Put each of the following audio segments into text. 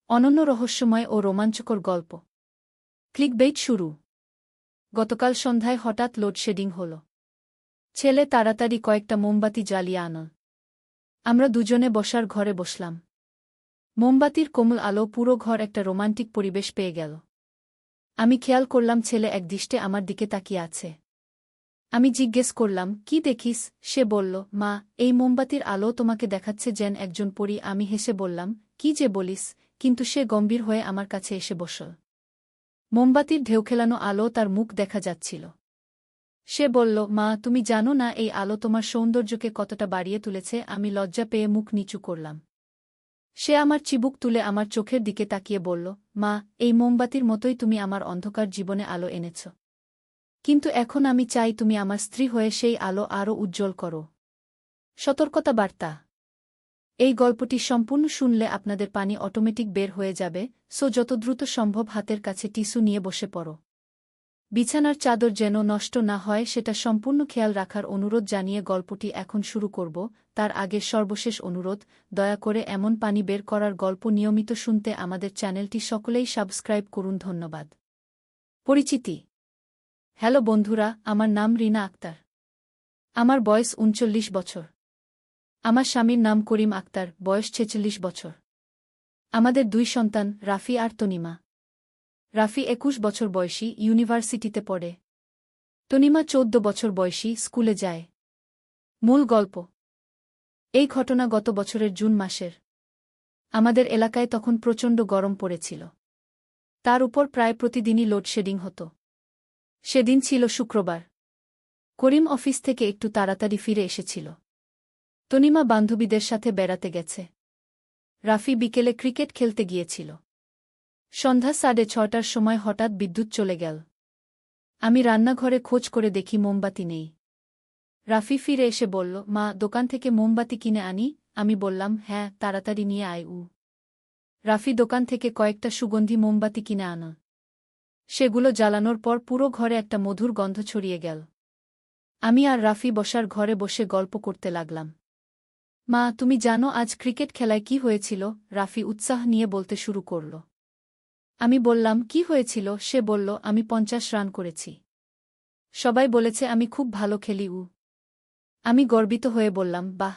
অনন্য রহস্যময় ও রোমাঞ্চকর গল্প। ক্লিকবেইট শুরু। গতকাল সন্ধ্যায় হঠাৎ লোডশেডিং হল। ছেলে তাড়াতাড়ি কয়েকটা মোমবাতি জ্বালিয়ে আনল। আমরা দুজনে বসার ঘরে বসলাম। মোমবাতির কোমল আলো পুরো ঘর একটা রোমান্টিক পরিবেশ পেয়ে গেল। আমি খেয়াল করলাম ছেলে একদৃষ্টে আমার দিকে তাকিয়ে আছে। আমি জিজ্ঞেস করলাম, কি দেখিস? সে বলল, মা, এই মোমবাতির আলো তোমাকে দেখাচ্ছে যেন একজন পরী। আমি হেসে বললাম, কি যে বলিস? কিন্তু সে গম্ভীর হয়ে আমার কাছে এসে বসল। মোমবাতির ঢেউখেলানো আলো তার মুখ দেখা যাচ্ছিল। সে বলল, মা, তুমি জানো না এই আলো তোমার সৌন্দর্যকে কতটা বাড়িয়ে তুলেছে? আমি লজ্জা পেয়ে মুখ নিচু করলাম। সে আমার চিবুক তুলে আমার চোখের দিকে তাকিয়ে বলল, মা, এই মোমবাতির মতোই তুমি আমার অন্ধকার জীবনে আলো এনেছ। কিন্তু এখন আমি চাই তুমি আমার স্ত্রী হয়ে সেই আলো আরও উজ্জ্বল করো। সতর্কতা বার্তা। এই গল্পটি সম্পূর্ণ শুনলে আপনাদের পানি অটোমেটিক বের হয়ে যাবে, সো যত দ্রুত সম্ভব হাতের কাছে টিস্যু নিয়ে বসে পড়ো। বিছানার চাদর যেন নষ্ট না হয় সেটা সম্পূর্ণ খেয়াল রাখার অনুরোধ জানিয়ে গল্পটি এখন শুরু করব। তার আগে সর্বশেষ অনুরোধ, দয়া করে এমন পানি বের করার গল্প নিয়মিত শুনতে আমাদের চ্যানেলটি সকলেই সাবস্ক্রাইব করুন। ধন্যবাদ। পরিচিতি। হ্যালো বন্ধুরা, আমার নাম রিনা আক্তার। আমার বয়স ৩৯ বছর। আমার স্বামীর নাম করিম আক্তার, বয়স ৪৬ বছর। আমাদের ২ সন্তান, রাফি আর তনিমা। রাফি ২১ বছর বয়সী, ইউনিভার্সিটিতে পড়ে। তনিমা ১৪ বছর বয়সী, স্কুলে যায়। মূল গল্প। এই ঘটনা গত বছরের জুন মাসের। আমাদের এলাকায় তখন প্রচণ্ড গরম পড়েছিল। তার উপর প্রায় প্রতিদিনই লোডশেডিং হতো। সেদিন ছিল শুক্রবার। করিম অফিস থেকে একটু তাড়াতাড়ি ফিরে এসেছিল। তনিমা বান্ধবীদের সাথে বেড়াতে গেছে। রাফি বিকেলে ক্রিকেট খেলতে গিয়েছিল। সন্ধ্যা ৬:৩০টার সময় হঠাৎ বিদ্যুৎ চলে গেল। আমি রান্নাঘরে খোঁজ করে দেখি মোমবাতি নেই। রাফি ফিরে এসে বলল, মা, দোকান থেকে মোমবাতি কিনে আনি? আমি বললাম, হ্যাঁ, তাড়াতাড়ি নিয়ে আয়। রাফি দোকান থেকে কয়েকটা সুগন্ধি মোমবাতি কিনে আন। সেগুলো জ্বালানোর পর পুরো ঘরে একটা মধুর গন্ধ ছড়িয়ে গেল। আমি আর রাফি বসার ঘরে বসে গল্প করতে লাগলাম। মা, তুমি জানো আজ ক্রিকেট খেলায় কি হয়েছিল? রাফি উৎসাহ নিয়ে বলতে শুরু করল। আমি বললাম, কি হয়েছিল? সে বলল, আমি ৫০ রান করেছি। সবাই বলেছে আমি খুব ভালো খেলি। আমি গর্বিত হয়ে বললাম, বাহ,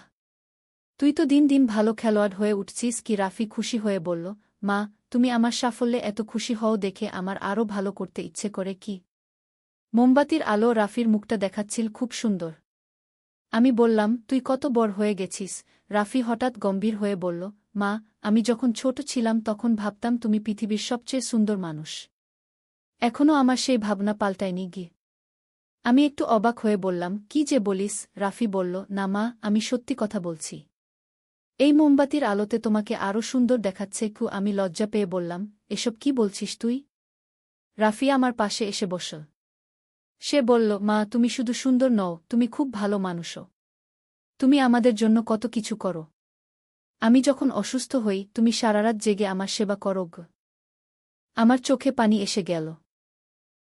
তুই তো দিন দিন ভালো খেলোয়াড় হয়ে উঠছিস। কি? রাফি খুশি হয়ে বলল, মা, তুমি আমার সাফল্যে এত খুশি হও দেখে আমার আরও ভালো করতে ইচ্ছে করে। কি? মোমবাতির আলো রাফির মুখটা দেখাচ্ছিল খুব সুন্দর। আমি বললাম, তুই কত বড় হয়ে গেছিস? রাফি হঠাৎ গম্ভীর হয়ে বলল, মা, আমি যখন ছোট ছিলাম তখন ভাবতাম তুমি পৃথিবীর সবচেয়ে সুন্দর মানুষ। এখনও আমার সেই ভাবনা পাল্টায়নি। গি আমি একটু অবাক হয়ে বললাম, কি যে বলিস? রাফি বলল, না মা, আমি সত্যি কথা বলছি। এই মোমবাতির আলোতে তোমাকে আরও সুন্দর দেখাচ্ছে। আমি লজ্জা পেয়ে বললাম, এসব কি বলছিস তুই? রাফি আমার পাশে এসে বসল। সে বলল, মা, তুমি শুধু সুন্দর নও, তুমি খুব ভালো মানুষও। তুমি আমাদের জন্য কত কিছু করো। আমি যখন অসুস্থ হই তুমি সারারাত জেগে আমার সেবা করো। আমার চোখে পানি এসে গেল।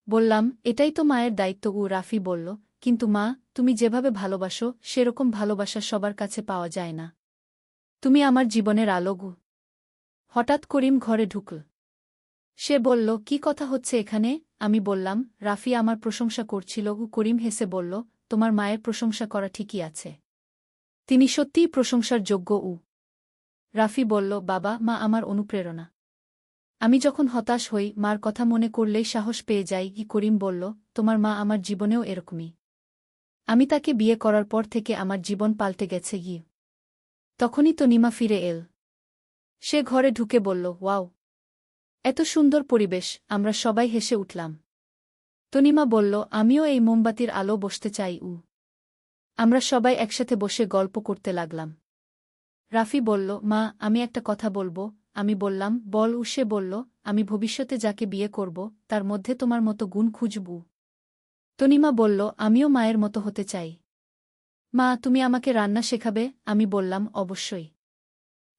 বললাম, এটাই তো মায়ের দায়িত্ব। রাফি বলল, কিন্তু মা, তুমি যেভাবে ভালোবাসো সেরকম ভালোবাসা সবার কাছে পাওয়া যায় না। তুমি আমার জীবনের আলো। হঠাৎ করিম ঘরে ঢুকল। সে বলল, কি কথা হচ্ছে এখানে? আমি বললাম, রাফি আমার প্রশংসা করছিল। করিম হেসে বলল, তোমার মায়ের প্রশংসা করা ঠিকই আছে। তিনি সত্যিই প্রশংসার যোগ্য। রাফি বলল, বাবা, মা আমার অনুপ্রেরণা। আমি যখন হতাশ হই মার কথা মনে করলেই সাহস পেয়ে যাই। করিম বলল, তোমার মা আমার জীবনেও এরকমই। আমি তাকে বিয়ে করার পর থেকে আমার জীবন পাল্টে গেছে। তখনই তনিমা ফিরে এল। সে ঘরে ঢুকে বলল, ওয়াও, এত সুন্দর পরিবেশ। আমরা সবাই হেসে উঠলাম। তনিমা বলল, আমিও এই মোমবাতির আলো বসতে চাই। আমরা সবাই একসাথে বসে গল্প করতে লাগলাম। রাফি বলল, মা, আমি একটা কথা বলবো। আমি বললাম, বল। সে বলল, আমি ভবিষ্যতে যাকে বিয়ে করব তার মধ্যে তোমার মতো গুণ খুঁজব। তনিমা বলল, আমিও মায়ের মতো হতে চাই। মা, তুমি আমাকে রান্না শেখাবে? আমি বললাম, অবশ্যই।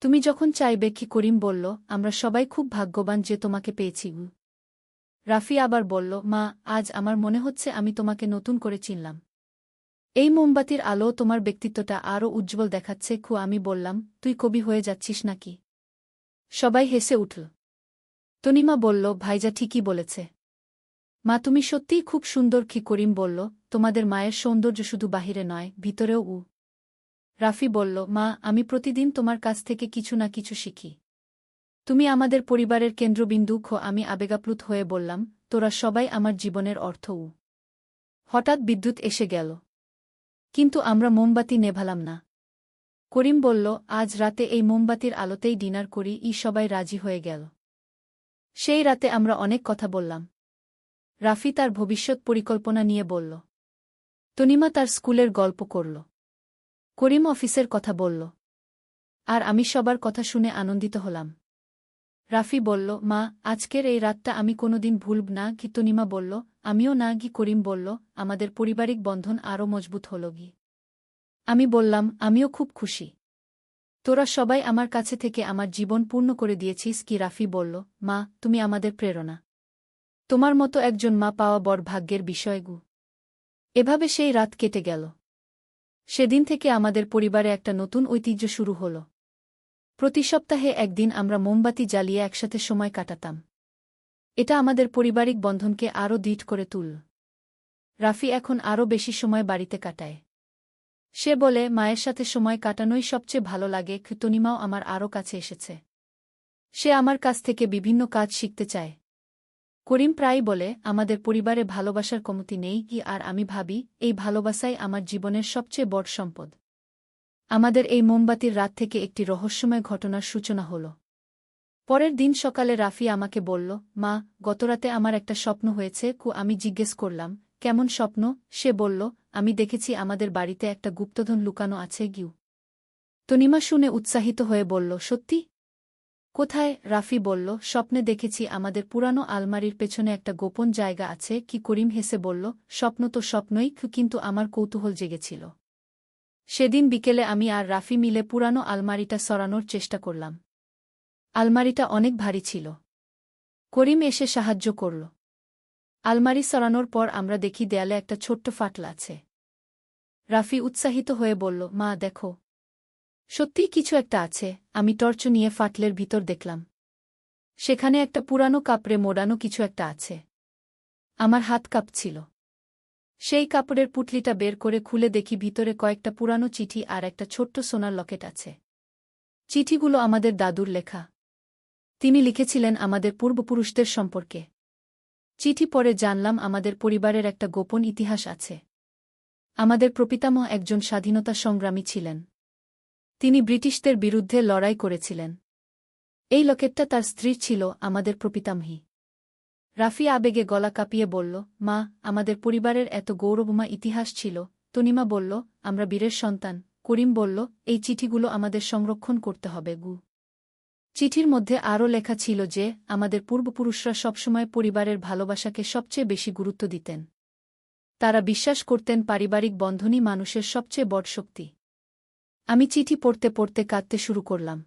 তুমি যখন চাইবে। করিম বলল, আমরা সবাই খুব ভাগ্যবান যে তোমাকে পেয়েছি। রাফি আবার বলল, মা, আজ আমার মনে হচ্ছে আমি তোমাকে নতুন করে চিনলাম। এই মোমবাতির আলো তোমার ব্যক্তিত্বটা আরও উজ্জ্বল দেখাচ্ছে। আমি বললাম, তুই কবি হয়ে যাচ্ছিস নাকি? সবাই হেসে উঠল। তনিমা বলল, ভাইজা ঠিকই বলেছে। মা, তুমি সত্যিই খুব সুন্দর। কি করিম বলল, তোমাদের মায়ের সৌন্দর্য শুধু বাহিরে নয়, ভিতরেও। রাফি বলল, মা, আমি প্রতিদিন তোমার কাছ থেকে কিছু না কিছু শিখি। তুমি আমাদের পরিবারের কেন্দ্রবিন্দু। আমি আবেগাপ্লুত হয়ে বললাম, তোরা সবাই আমার জীবনের অর্থ। হঠাৎ বিদ্যুৎ এসে গেল। কিন্তু আমরা মোমবাতি নেভালাম না। করিম বলল, আজ রাতে এই মোমবাতির আলোতেই ডিনার করি। সবাই রাজি হয়ে গেল। সেই রাতে আমরা অনেক কথা বললাম। রাফি তার ভবিষ্যৎ পরিকল্পনা নিয়ে বলল। তনিমা তার স্কুলের গল্প করল। করিম অফিসের কথা বলল। আর আমি সবার কথা শুনে আনন্দিত হলাম। রাফি বলল, মা, আজকের এই রাতটা আমি কোনোদিন ভুলব না। কি তনিমা বলল, আমিও না। কি করিম বলল, আমাদের পারিবারিক বন্ধন আরও মজবুত হল। আমি বললাম, আমিও খুব খুশি। তোরা সবাই আমার কাছে থেকে আমার জীবন পূর্ণ করে দিয়েছিস। কি রাফি বলল, মা, তুমি আমাদের প্রেরণা। তোমার মতো একজন মা পাওয়া বড় ভাগ্যের বিষয়। এভাবে সেই রাত কেটে গেল। সেদিন থেকে আমাদের পরিবারে একটা নতুন ঐতিহ্য শুরু হল। প্রতি সপ্তাহে একদিন আমরা মোমবাতি জ্বালিয়ে একসাথে সময় কাটাতাম। এটা আমাদের পারিবারিক বন্ধনকে আরও দৃঢ় করে তুলল। রাফি এখন আরও বেশি সময় বাড়িতে কাটায়। সে বলে, মায়ের সাথে সময় কাটানোই সবচেয়ে ভালো লাগে। তনিমাও আমার আরও কাছে এসেছে। সে আমার কাছ থেকে বিভিন্ন কাজ শিখতে চায়। করিম প্রায়ই বলে, আমাদের পরিবারে ভালোবাসার কমতি নেই। আর আমি ভাবি, এই ভালোবাসাই আমার জীবনের সবচেয়ে বড় সম্পদ। আমাদের এই মোমবাতির রাত থেকে একটি রহস্যময় ঘটনার সূচনা হল। পরের দিন সকালে রাফি আমাকে বলল, মা, গতরাতে আমার একটা স্বপ্ন হয়েছে। আমি জিজ্ঞেস করলাম, কেমন স্বপ্ন? সে বলল, আমি দেখেছি আমাদের বাড়িতে একটা গুপ্তধন লুকানো আছে। তনিমা শুনে উৎসাহিত হয়ে বলল, সত্যি? কোথায়? রাফি বলল, স্বপ্নে দেখেছি আমাদের পুরানো আলমারির পেছনে একটা গোপন জায়গা আছে। কি করিম হেসে বলল, স্বপ্ন তো স্বপ্নই, কিন্তু আমার কৌতূহল জেগেছিল। সেদিন বিকেলে আমি আর রাফি মিলে পুরানো আলমারিটা সরানোর চেষ্টা করলাম। আলমারিটা অনেক ভারী ছিল। করিম এসে সাহায্য করল। আলমারি সরানোর পর আমরা দেখি দেয়ালে একটা ছোট্ট ফাটল আছে। রাফি উৎসাহিত হয়ে বলল, মা, দেখো, সত্যিই কিছু একটা আছে। আমি টর্চ নিয়ে ফাটলের ভিতর দেখলাম। সেখানে একটা পুরানো কাপড়ে মোড়ানো কিছু একটা আছে। আমার হাত কাঁপছিল। সেই কাপড়ের পুটলিটা বের করে খুলে দেখি ভিতরে কয়েকটা পুরানো চিঠি আর একটা ছোট্ট সোনার লকেট আছে। চিঠিগুলো আমাদের দাদুর লেখা। তিনি লিখেছিলেন আমাদের পূর্বপুরুষদের সম্পর্কে। চিঠি পড়ে জানলাম আমাদের পরিবারের একটা গোপন ইতিহাস আছে। আমাদের প্রপিতামহ একজন স্বাধীনতা সংগ্রামী ছিলেন। তিনি ব্রিটিশদের বিরুদ্ধে লড়াই করেছিলেন। এই লকেটটা তার স্ত্রীর ছিল, আমাদের প্রপিতামহী। রাফি আবেগে গলা কাঁপিয়ে বলল, মা, আমাদের পরিবারের এত গৌরবময় ইতিহাস ছিল। তনিমা বলল, আমরা বীরের সন্তান। করিম বলল, এই চিঠিগুলো আমাদের সংরক্ষণ করতে হবে। চিঠির মধ্যে আরও লেখা ছিল যে, আমাদের পূর্বপুরুষরা সবসময় পরিবারের ভালোবাসাকে সবচেয়ে বেশি গুরুত্ব দিতেন। তারা বিশ্বাস করতেন পারিবারিক বন্ধনই মানুষের সবচেয়ে বড় শক্তি। আমি চিঠি পড়তে পড়তে কাঁদতে শুরু করলাম।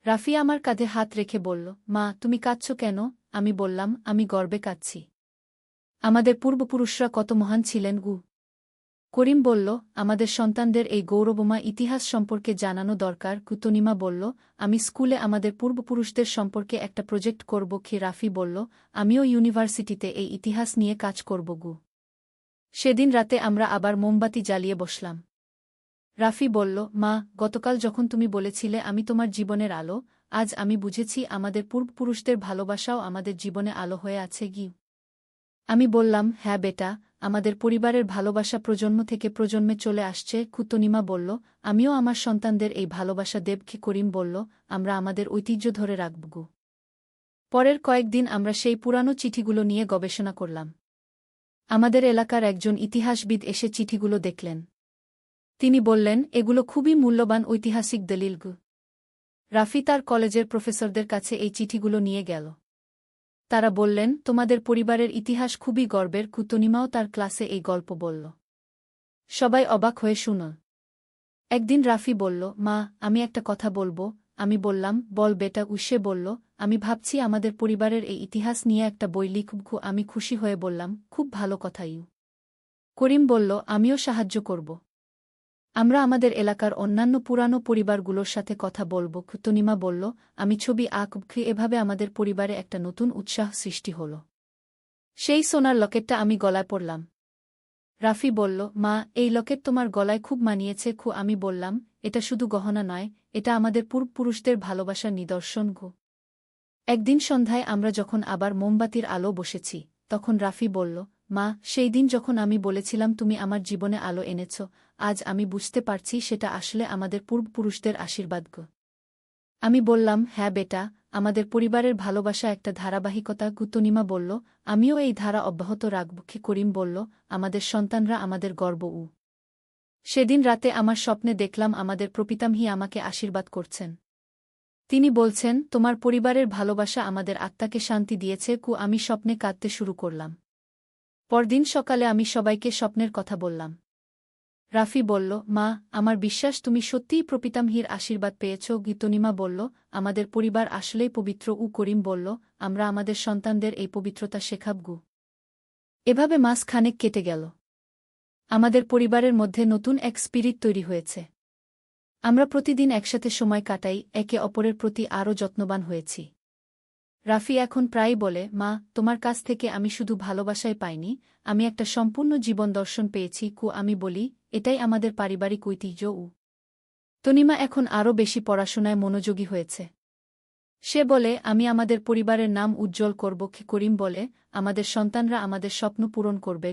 রাফি আমার কাঁধে হাত রেখে বলল, মা, তুমি কাঁদছ কেন? আমি বললাম, আমি গর্বে কাঁদছি। আমাদের পূর্বপুরুষরা কত মহান ছিলেন। করিম বলল, আমাদের সন্তানদের এই গৌরবময় ইতিহাস সম্পর্কে জানানো দরকার। তনিমা বলল, আমি স্কুলে আমাদের পূর্বপুরুষদের সম্পর্কে একটা প্রজেক্ট করব। রাফি বলল, আমিও ইউনিভার্সিটিতে এই ইতিহাস নিয়ে কাজ করব। সেদিন রাতে আমরা আবার মোমবাতি জ্বালিয়ে বসলাম। রাফি বলল, মা, গতকাল যখন তুমি বলেছিলে আমি তোমার জীবনের আলো, আজ আমি বুঝেছি আমাদের পূর্বপুরুষদের ভালোবাসাও আমাদের জীবনে আলো হয়ে আছে। আমি বললাম, হ্যাঁ বেটা, আমাদের পরিবারের ভালোবাসা প্রজন্ম থেকে প্রজন্মে চলে আসছে। তনিমা বলল, আমিও আমার সন্তানদের এই ভালোবাসা দেব। করিম বলল, আমরা আমাদের ঐতিহ্য ধরে রাখব। পরের কয়েকদিন আমরা সেই পুরানো চিঠিগুলো নিয়ে গবেষণা করলাম। আমাদের এলাকার একজন ইতিহাসবিদ এসে চিঠিগুলো দেখলেন। তিনি বললেন, এগুলো খুবই মূল্যবান ঐতিহাসিক দলিল। রাফি তার কলেজের প্রফেসরদের কাছে এই চিঠিগুলো নিয়ে গেল। তারা বললেন, তোমাদের পরিবারের ইতিহাস খুবই গর্বের। তনিমাও তার ক্লাসে এই গল্প বলল। সবাই অবাক হয়ে শুনল। একদিন রাফি বলল, মা, আমি একটা কথা বলবো। আমি বললাম, বল বেটা। সে বলল, আমি ভাবছি আমাদের পরিবারের এই ইতিহাস নিয়ে একটা বই লিখব। আমি খুশি হয়ে বললাম, খুব ভালো কথা। করিম বলল, আমিও সাহায্য করব। আমরা আমাদের এলাকার অন্যান্য পুরানো পরিবারগুলোর সাথে কথা বলব। তনিমা বলল, আমি ছবি আঁকব। এভাবে আমাদের পরিবারে একটা নতুন উৎসাহ সৃষ্টি হল। সেই সোনার লকেটটা আমি গলায় পরলাম। রাফি বলল, মা, এই লকেট তোমার গলায় খুব মানিয়েছে। আমি বললাম, এটা শুধু গহনা নয়, এটা আমাদের পূর্বপুরুষদের ভালোবাসার নিদর্শন। একদিন সন্ধ্যায় আমরা যখন আবার মোমবাতির আলো বসেছি, তখন রাফি বলল, মা, সেই দিন যখন আমি বলেছিলাম তুমি আমার জীবনে আলো এনেছ, আজ আমি বুঝতে পারছি সেটা আসলে আমাদের পূর্বপুরুষদের আশীর্বাদ। আমি বললাম, হ্যাঁ বেটা, আমাদের পরিবারের ভালোবাসা একটা ধারাবাহিকতা। তনিমা বলল, আমিও এই ধারা অব্যাহত রাখব। করিম বলল, আমাদের সন্তানরা আমাদের গর্ব। সেদিন রাতে আমার স্বপ্নে দেখলাম আমাদের প্রপিতামহী আমাকে আশীর্বাদ করছেন। তিনি বলছেন, তোমার পরিবারের ভালোবাসা আমাদের আত্মাকে শান্তি দিয়েছে। আমি স্বপ্নে কাঁদতে শুরু করলাম। পরদিন সকালে আমি সবাইকে স্বপ্নের কথা বললাম। রাফি বলল, মা, আমার বিশ্বাস তুমি সত্যিই প্রপিতামহীর আশীর্বাদ পেয়েছ। তনিমা বলল, আমাদের পরিবার আসলেই পবিত্র। করিম বলল, আমরা আমাদের সন্তানদের এই পবিত্রতা শেখাব। এভাবে মাস খানেক কেটে গেল। আমাদের পরিবারের মধ্যে নতুন এক স্পিরিট তৈরি হয়েছে। আমরা প্রতিদিন একসাথে সময় কাটাই, একে অপরের প্রতি আরও যত্নবান হয়েছি। রাফি এখন প্রায়ই বলে, মা, তোমার কাছ থেকে আমি শুধু ভালোবাসাই পাইনি, আমি একটা সম্পূর্ণ জীবন দর্শন পেয়েছি। আমি বলি, এটাই আমাদের পারিবারিক ঐতিহ্য। তনিমা এখন আরও বেশি পড়াশোনায় মনোযোগী হয়েছে। সে বলে, আমি আমাদের পরিবারের নাম উজ্জ্বল করব। করিম বলে, আমাদের সন্তানরা আমাদের স্বপ্ন পূরণ করবে।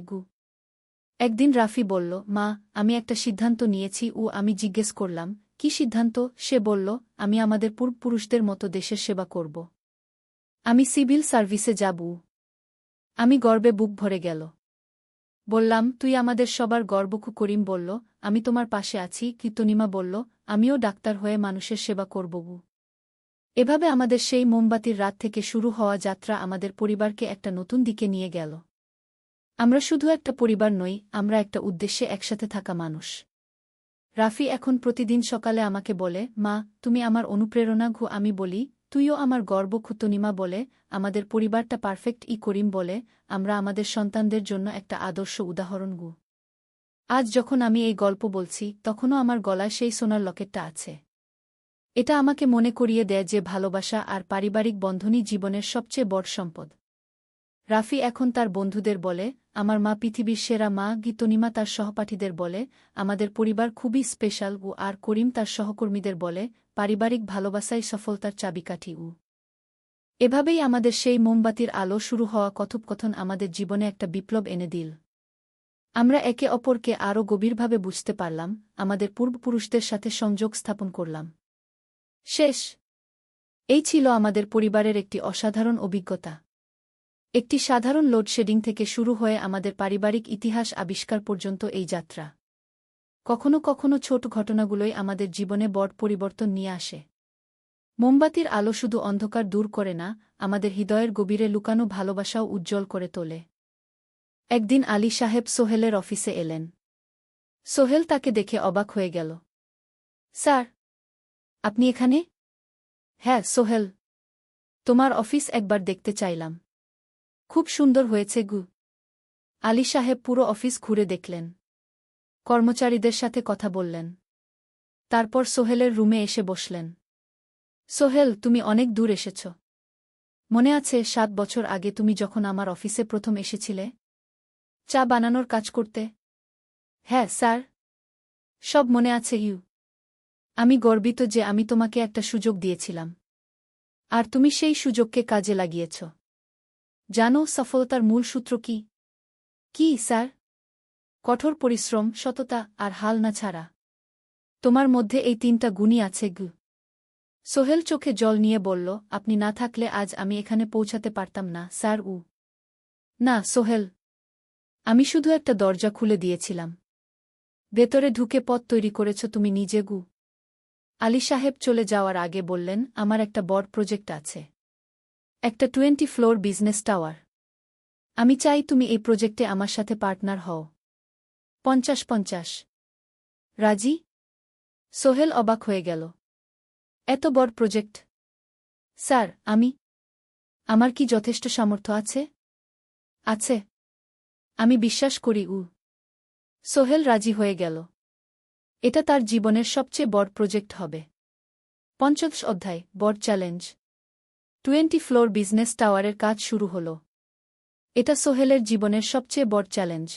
একদিন রাফি বলল, মা, আমি একটা সিদ্ধান্ত নিয়েছি। আমি জিজ্ঞেস করলাম, কি সিদ্ধান্ত? সে বলল, আমি আমাদের পূর্বপুরুষদের মতো দেশের সেবা করব। আমি সিভিল সার্ভিসে যাব। আমি গর্বে বুক ভরে গেল। বললাম, তুই আমাদের সবার গর্ব। করিম বলল, আমি তোমার পাশে আছি। তনিমা বলল, আমিও ডাক্তার হয়ে মানুষের সেবা করব। এভাবে আমাদের সেই মোমবাতির রাত থেকে শুরু হওয়া যাত্রা আমাদের পরিবারকে একটা নতুন দিকে নিয়ে গেল। আমরা শুধু একটা পরিবার নই, আমরা একটা উদ্দেশ্যে একসাথে থাকা মানুষ। রাফি এখন প্রতিদিন সকালে আমাকে বলে, মা, তুমি আমার অনুপ্রেরণা। আমি বলি, তুইও আমার গর্ব। তনিমা বলে, আমাদের পরিবারটা পারফেক্ট। করিম বলে, আমরা আমাদের সন্তানদের জন্য একটা আদর্শ উদাহরণ। আজ যখন আমি এই গল্প বলছি, তখনও আমার গলায় সেই সোনার লকেটটা আছে। এটা আমাকে মনে করিয়ে দেয় যে ভালোবাসা আর পারিবারিক বন্ধনই জীবনের সবচেয়ে বড় সম্পদ। রাফি এখন তার বন্ধুদের বলে, আমার মা পৃথিবীর সেরা মা। তনিমা তার সহপাঠীদের বলে, আমাদের পরিবার খুবই স্পেশাল। আর করিম তার সহকর্মীদের বলে, পারিবারিক ভালোবাসাই সফলতার চাবিকাঠি। এভাবেই আমাদের সেই মোমবাতির আলো শুরু হওয়া কথোপকথন আমাদের জীবনে একটা বিপ্লব এনে দিল। আমরা একে অপরকে আরও গভীরভাবে বুঝতে পারলাম, আমাদের পূর্বপুরুষদের সাথে সংযোগ স্থাপন করলাম। শেষ। এই ছিল আমাদের পরিবারের একটি অসাধারণ অভিজ্ঞতা। একটি সাধারণ লোডশেডিং থেকে শুরু হয়ে আমাদের পারিবারিক ইতিহাস আবিষ্কার পর্যন্ত এই যাত্রা। কখনো কখনো ছোট ঘটনাগুলোই আমাদের জীবনে বড় পরিবর্তন নিয়ে আসে। মোমবাতির আলো শুধু অন্ধকার দূর করে না, আমাদের হৃদয়ের গভীরে লুকানো ভালোবাসাও উজ্জ্বল করে তোলে। একদিন আলী সাহেব সোহেলের অফিসে এলেন। সোহেল তাকে দেখে অবাক হয়ে গেল। স্যার, আপনি এখানে? হ্যাঁ সোহেল, তোমার অফিস একবার দেখতে চাইলাম। খুব সুন্দর হয়েছে। আলী সাহেব পুরো অফিস ঘুরে দেখলেন, কর্মচারীদের সাথে কথা বললেন। তারপর সোহেলের রুমে এসে বসলেন। সোহেল, তুমি অনেক দূর এসেছ। মনে আছে 7 বছর আগে তুমি যখন আমার অফিসে প্রথম এসেছিলে চা বানানোর কাজ করতে? হ্যাঁ স্যার, সব মনে আছে। আমি গর্বিত যে আমি তোমাকে একটা সুযোগ দিয়েছিলাম, আর তুমি সেই সুযোগকে কাজে লাগিয়েছ। জানো সফলতার মূল সূত্র কি? কি স্যার? কঠোর পরিশ্রম, সততা আর হাল না ছাড়া। তোমার মধ্যে এই 3টা গুণই আছে। সোহেল চোখে জল নিয়ে বলল, আপনি না থাকলে আজ আমি এখানে পৌঁছাতে পারতাম না স্যার। না সোহেল, আমি শুধু একটা দরজা খুলে দিয়েছিলাম। ভেতরে ঢুকে পথ তৈরি করেছ তুমি নিজে। আলী সাহেব চলে যাওয়ার আগে বললেন, আমার একটা বড় প্রজেক্ট আছে, একটা 20 ফ্লোর বিজনেস টাওয়ার। আমি চাই তুমি এই প্রজেক্টে আমার সাথে পার্টনার হও। 50-50। রাজি? সোহেল অবাক হয়ে গেল। এত বড় প্রজেক্ট? স্যার, আমার কি যথেষ্ট সামর্থ্য আছে? আছে, আমি বিশ্বাস করি। সোহেল রাজি হয়ে গেল। এটা তার জীবনের সবচেয়ে বড় প্রজেক্ট হবে। ৫০ অধ্যায় বড় চ্যালেঞ্জ। 20 ফ্লোর বিজনেস টাওয়ারের কাজ শুরু হল। এটা সোহেলের জীবনের সবচেয়ে বড় চ্যালেঞ্জ।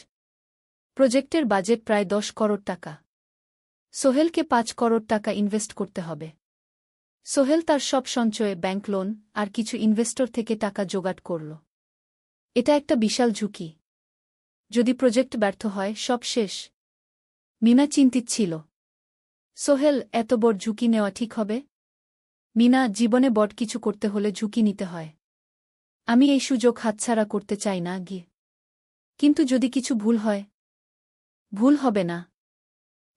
প্রজেক্টের বাজেট প্রায় ১০ করোড় টাকা। সোহেলকে ৫ করোড় টাকা ইনভেস্ট করতে হবে। সোহেল তার সব সঞ্চয়ে ব্যাংক লোন আর কিছু ইনভেস্টর থেকে টাকা জোগাড় করল। এটা একটা বিশাল ঝুঁকি। যদি প্রজেক্ট ব্যর্থ হয় সব শেষ। মিনা চিন্তিত ছিল। সোহেল, এত বড় ঝুঁকি নেওয়া ঠিক হবে? মিনা, জীবনে বড় কিছু করতে হলে ঝুঁকি নিতে হয়। আমি এই সুযোগ হাতছাড়া করতে চাই না গিয়ে। কিন্তু যদি কিছু ভুল হয়? ভুল হবে না।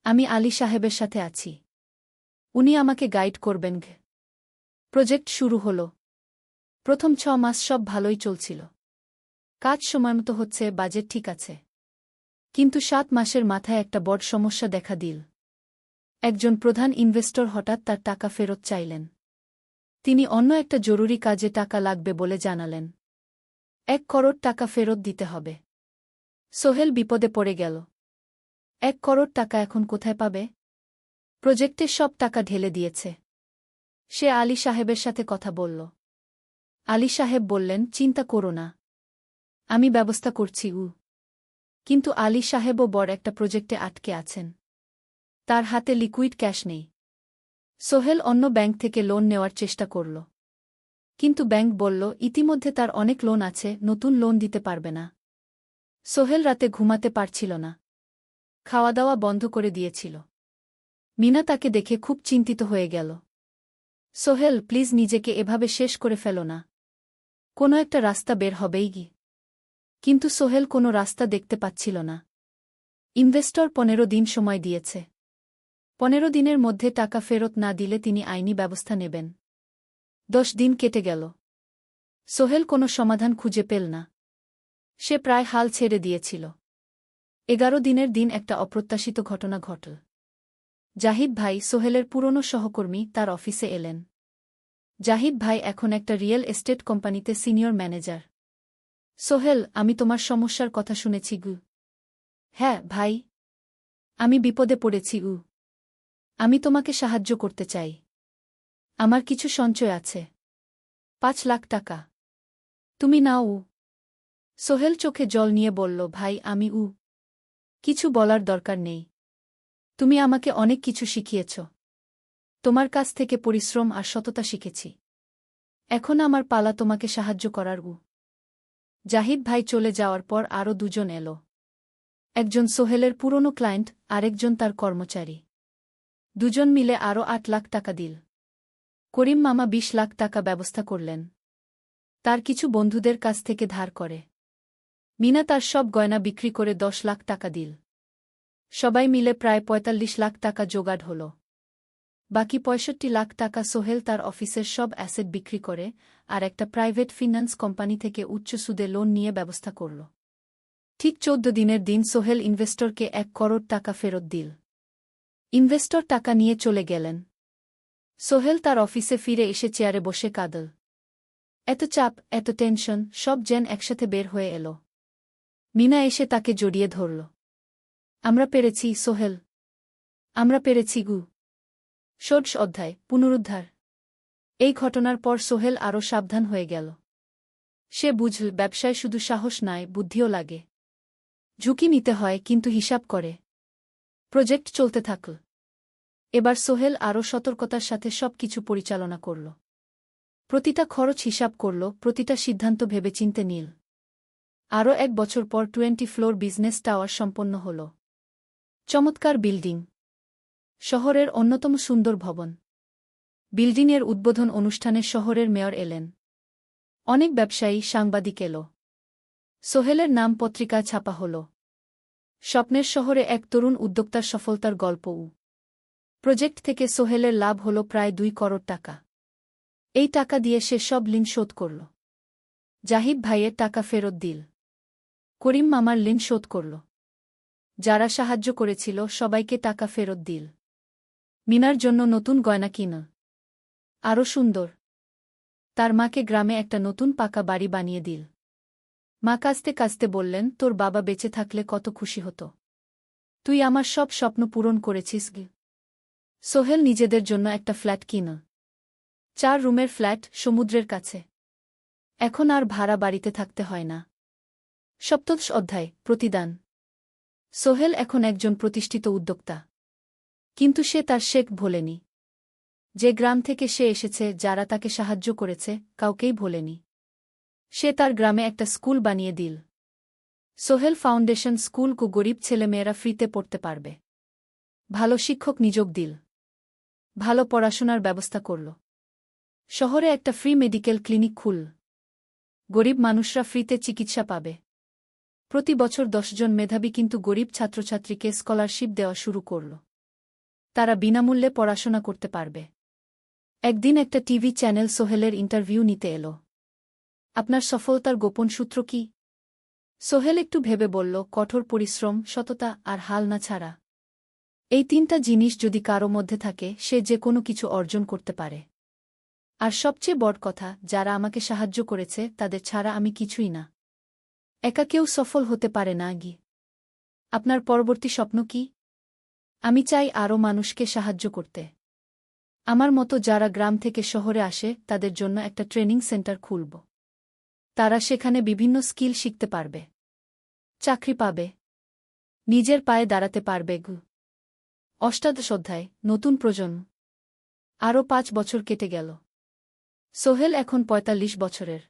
আমি আলী সাহেবের সাথে আছি। উনি আমাকে গাইড করবেন। প্রজেক্ট শুরু হল। প্রথম ৬ মাস সব ভালোই চলছিল। কাজ সময়মতো হচ্ছে, বাজেট ঠিক আছে। কিন্তু ৭ মাসের মাথায় একটা বড় সমস্যা দেখা দিল। একজন প্রধান ইনভেস্টর হঠাৎ তার টাকা ফেরত চাইলেন। তিনি অন্য একটা জরুরি কাজে টাকা লাগবে বলে জানালেন। ১ করোড় টাকা ফেরত দিতে হবে। সোহেল বিপদে পড়ে গেল। ১ করোড় টাকা এখন কোথায় পাবে? প্রজেক্টে সব টাকা ঢেলে দিয়েছে। সে আলী সাহেবের সাথে কথা বলল। আলী সাহেব বললেন, চিন্তা করো না, আমি ব্যবস্থা করছি। কিন্তু আলী সাহেবও বড় একটা প্রজেক্টে আটকে আছেন। তার হাতে লিকুইড ক্যাশ নেই। সোহেল অন্য ব্যাংক থেকে লোন নেওয়ার চেষ্টা করল। কিন্তু ব্যাংক বলল, ইতিমধ্যে তার অনেক লোন আছে, নতুন লোন দিতে পারবে না। সোহেল রাতে ঘুমাতে পারছিল না। খাওয়া দাওয়া বন্ধ করে দিয়েছিল। মিনা তাকে দেখে খুব চিন্তিত হয়ে গেল। সোহেল, প্লিজ নিজেকে এভাবে শেষ করে ফেলো না। কোনো একটা রাস্তা বের হবেই কি। কিন্তু সোহেল কোনো রাস্তা দেখতে পাচ্ছিল না। ইনভেস্টর ১৫ দিন সময় দিয়েছে। ১৫ দিনের মধ্যে টাকা ফেরত না দিলে তিনি আইনি ব্যবস্থা নেবেন। ১০ দিন কেটে গেল। সোহেল কোনো সমাধান খুঁজে পেল না। সে প্রায় হাল ছেড়ে দিয়েছিল। ১১ দিনের দিন একটা অপ্রত্যাশিত ঘটনা ঘটল। জাহিদ ভাই, সোহেলের পুরনো সহকর্মী, তার অফিসে এলেন। জাহিদ ভাই এখন একটা রিয়েল এস্টেট কোম্পানিতে সিনিয়র ম্যানেজার। সোহেল, আমি তোমার সমস্যার কথা শুনেছি। হ্যাঁ ভাই, আমি বিপদে পড়েছি। আমি তোমাকে সাহায্য করতে চাই। আমার কিছু সঞ্চয় আছে, ৫ লাখ টাকা। তুমি নাও। সোহেল চোখে জল নিয়ে বলল, ভাই আমি কিছু বলার দরকার নেই। তুমি আমাকে অনেক কিছু শিখিয়েছ। তোমার কাছ থেকে পরিশ্রম আর সততা শিখেছি। এখন আমার পালা তোমাকে সাহায্য করার। জাহিদ ভাই চলে যাওয়ার পর আরও দুজন এলো। একজন সোহেলের পুরনো ক্লায়েন্ট, আরেকজন তার কর্মচারী। দুজন মিলে আরও ৮ লাখ টাকা দিল। করিম মামা ২০ লাখ টাকা ব্যবস্থা করলেন। তার কিছু বন্ধুদের কাছ থেকে ধার করে। মিনা তার সব গয়না বিক্রি করে ১০ লাখ টাকা দিল। সবাই মিলে প্রায় ৪৫ লাখ টাকা জোগাড় হল। বাকি ৬৫ লাখ টাকা সোহেল তার অফিসের সব অ্যাসেট বিক্রি করে আর একটা প্রাইভেট ফিন্যান্স কোম্পানি থেকে উচ্চ সুদে লোন নিয়ে ব্যবস্থা করল। ঠিক ১৪ দিনের দিন সোহেল ইনভেস্টরকে ১ করোড় টাকা ফেরত দিল। ইনভেস্টর টাকা নিয়ে চলে গেলেন। সোহেল তার অফিসে ফিরে এসে চেয়ারে বসে কাঁদল। এত চাপ, এত টেনশন, সব যেন একসাথে বের হয়ে এল। মিনা এসে তাকে জড়িয়ে ধরল। আমরা পেরেছি সোহেল, আমরা পেরেছি। ১৬ অধ্যায় পুনরুদ্ধার। এই ঘটনার পর সোহেল আরও সাবধান হয়ে গেল। সে বুঝল, ব্যবসায় শুধু সাহস নয়, বুদ্ধিও লাগে। ঝুঁকি নিতে হয়, কিন্তু হিসাব করে। প্রজেক্ট চলতে থাকল। এবার সোহেল আরও সতর্কতার সাথে সবকিছু পরিচালনা করল। প্রতিটা খরচ হিসাব করল, প্রতিটা সিদ্ধান্ত ভেবেচিন্তে নিল। আরও ১ বছর পর 20 ফ্লোর বিজনেস টাওয়ার সম্পন্ন হল। চমৎকার বিল্ডিং, শহরের অন্যতম সুন্দর ভবন। বিল্ডিংয়ের উদ্বোধন অনুষ্ঠানে শহরের মেয়র এলেন। অনেক ব্যবসায়ী, সাংবাদিক এল। সোহেলের নাম পত্রিকায় ছাপা হল। স্বপ্নের শহরে এক তরুণ উদ্যোক্তার সফলতার গল্প। প্রজেক্ট থেকে সোহেলের লাভ হল প্রায় ২ করোড় টাকা। এই টাকা দিয়ে সে সব ঋণ শোধ করল। জাহিদ ভাইয়ের টাকা ফেরত দিল। করিম মামার ঋণ শোধ করল। যারা সাহায্য করেছিল সবাইকে টাকা ফেরত দিল। মিনার জন্য নতুন গয়না কিন। আরও সুন্দর। তার মাকে গ্রামে একটা নতুন পাকা বাড়ি বানিয়ে দিল। মা কাঁদতে কাঁদতে বললেন, তোর বাবা বেঁচে থাকলে কত খুশি হতো। তুই আমার সব স্বপ্ন পূরণ করেছিস গে। সোহেল নিজেদের জন্য একটা ফ্ল্যাট কিন। 4 রুমের ফ্ল্যাট, সমুদ্রের কাছে। এখন আর ভাড়া বাড়িতে থাকতে হয় না। সপ্তদশ অধ্যায়, প্রতিদান। সোহেল এখন একজন প্রতিষ্ঠিত উদ্যোক্তা। কিন্তু সে তার শেখ ভোলেনি। যে গ্রাম থেকে সে এসেছে, যারা তাকে সাহায্য করেছে, কাউকেই ভোলেনি। সে তার গ্রামে একটা স্কুল বানিয়ে দিল। সোহেল ফাউন্ডেশন স্কুল কো গরিব ছেলেমেয়েরা ফ্রিতে পড়তে পারবে। ভালো শিক্ষক নিযোগ দিল। ভালো পড়াশোনার ব্যবস্থা করল। শহরে একটা ফ্রি মেডিকেল ক্লিনিক খুল। গরিব মানুষরা ফ্রিতে চিকিৎসা পাবে। প্রতি বছর 10 জন মেধাবী কিন্তু গরিব ছাত্রছাত্রীকে স্কলারশিপ দেওয়া শুরু করল। তারা বিনামূল্যে পড়াশোনা করতে পারবে। একদিন একটা টিভি চ্যানেল সোহেলের ইন্টারভিউ নিতে এলো। আপনার সফলতার গোপন সূত্র কি? সোহেল একটু ভেবে বলল, কঠোর পরিশ্রম, সততা আর হাল না ছাড়া। এই 3টা জিনিস যদি কারো মধ্যে থাকে, সে যে কোনো কিছু অর্জন করতে পারে। আর সবচেয়ে বড় কথা, যারা আমাকে সাহায্য করেছে তাদের ছাড়া আমি কিছুই না। একা কেউ সফল হতে পারে না গি। আপনার পরবর্তী স্বপ্ন কি? আমি চাই আরও মানুষকে সাহায্য করতে। আমার মতো যারা গ্রাম থেকে শহরে আসে তাদের জন্য একটা ট্রেনিং সেন্টার খুলব। তারা সেখানে বিভিন্ন স্কিল শিখতে পারবে, চাকরি পাবে, নিজের পায়ে দাঁড়াতে পারবে। অষ্টাদশ অধ্যায়, নতুন প্রজন্ম। আরও 5 বছর কেটে গেল। সোহেল এখন 45 বছরের।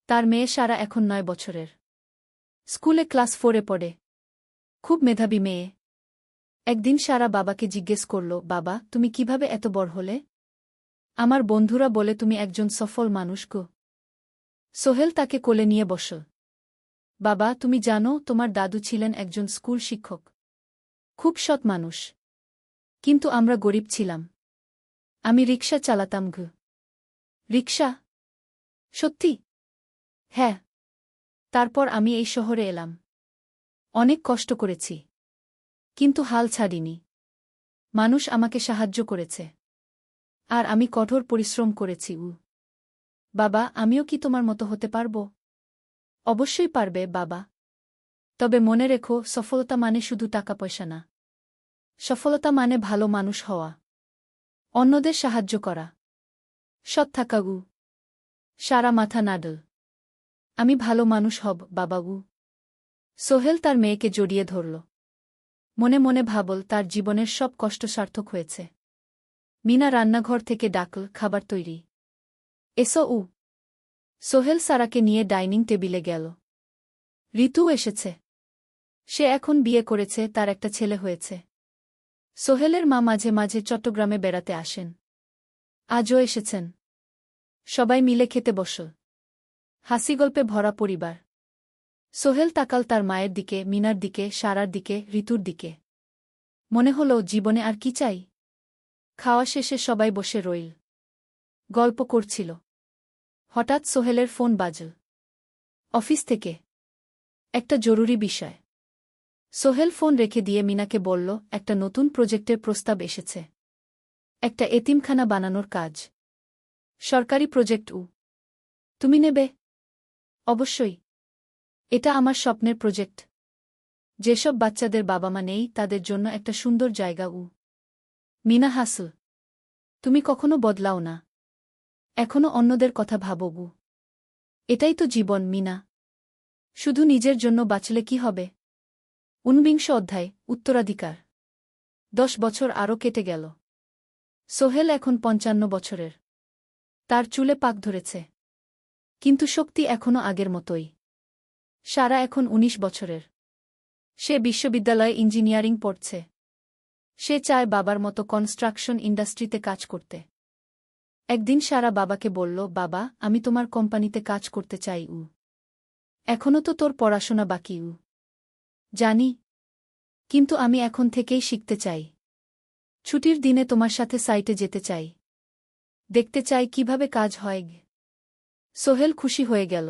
তার মেয়ে সারা এখন 9 বছরের। স্কুলে ক্লাস 4-এ পড়ে। খুব মেধাবী মেয়ে। একদিন সারা বাবাকে জিজ্ঞেস করল, বাবা, তুমি কিভাবে এত বড় হলে? আমার বন্ধুরা বলে তুমি একজন সফল মানুষ গো। সোহেল তাকে কোলে নিয়ে বসল। বাবা, তুমি জানো তোমার দাদু ছিলেন একজন স্কুল শিক্ষক। খুব সৎ মানুষ। কিন্তু আমরা গরিব ছিলাম। আমি রিকশা চালাতাম গো। রিকশা? সত্যি? হ্যাঁ। তারপর আমি এই শহরে এলাম। অনেক কষ্ট করেছি। কিন্তু হাল ছাড়িনি। মানুষ আমাকে সাহায্য করেছে। আর আমি কঠোর পরিশ্রম করেছি। বাবা, আমিও কি তোমার মতো হতে পারব? অবশ্যই পারবে বাবা। তবে মনে রেখো, সফলতা মানে শুধু টাকা পয়সা না। সফলতা মানে ভালো মানুষ হওয়া, অন্যদের সাহায্য করা, সৎ থাকা। সারা মাথা নাড়ল। আমি ভালো মানুষ হব বাবা। সোহেল তার মেয়েকে জড়িয়ে ধরল। মনে মনে ভাবল, তার জীবনের সব কষ্ট সার্থক হয়েছে। মিনা রান্নাঘর থেকে ডাকল, খাবার তৈরি। এসো। সোহেল সারাকে নিয়ে ডাইনিং টেবিলে গেল। ঋতু এসেছে। সে এখন বিয়ে করেছে, তার একটা ছেলে হয়েছে। সোহেলের মা মাঝে মাঝে চট্টগ্রামে বেড়াতে আসেন। আজও এসেছেন। সবাই মিলে খেতে বসল। হাসিগল্পে ভরা পরিবার। সোহেল তাকাল তার মায়ের দিকে, মিনার দিকে, সারার দিকে, ঋতুর দিকে। মনে হল, জীবনে আর কি চাই? খাওয়া শেষে সবাই বসে রইল। গল্প করছিল। হঠাৎ সোহেলের ফোন বাজল। অফিস থেকে। একটা জরুরি বিষয়। সোহেল ফোন রেখে দিয়ে মিনাকে বলল, একটা নতুন প্রজেক্টের প্রস্তাব এসেছে। একটা এতিমখানা বানানোর কাজ। সরকারি প্রজেক্ট। তুমি নেবে? অবশ্যই। এটা আমার স্বপ্নের প্রজেক্ট। যেসব বাচ্চাদের বাবা মা নেই তাদের জন্য একটা সুন্দর জায়গা। মিনা হাসল। তুমি কখনো বদলাও না। এখনো অন্যদের কথা ভাবো। এটাই তো জীবন মিনা। শুধু নিজের জন্য বাঁচলে কি হবে? 49 অধ্যায়, উত্তরাধিকার। 10 বছর আরও কেটে গেল। সোহেল এখন 55 বছরের। তার চুলে পাক ধরেছে। কিন্তু শক্তি এখনও আগের মতোই। সারা এখন 19 বছরের। সে বিশ্ববিদ্যালয়ে ইঞ্জিনিয়ারিং পড়ছে। সে চায় বাবার মতো কনস্ট্রাকশন ইন্ডাস্ট্রিতে কাজ করতে। একদিন সারা বাবাকে বলল, বাবা, আমি তোমার কোম্পানিতে কাজ করতে চাই। এখনও তো তোর পড়াশোনা বাকি। জানি। কিন্তু আমি এখন থেকেই শিখতে চাই। ছুটির দিনে তোমার সাথে সাইটে যেতে চাই। দেখতে চাই কিভাবে কাজ হয়। সোহেল খুশি হয়ে গেল।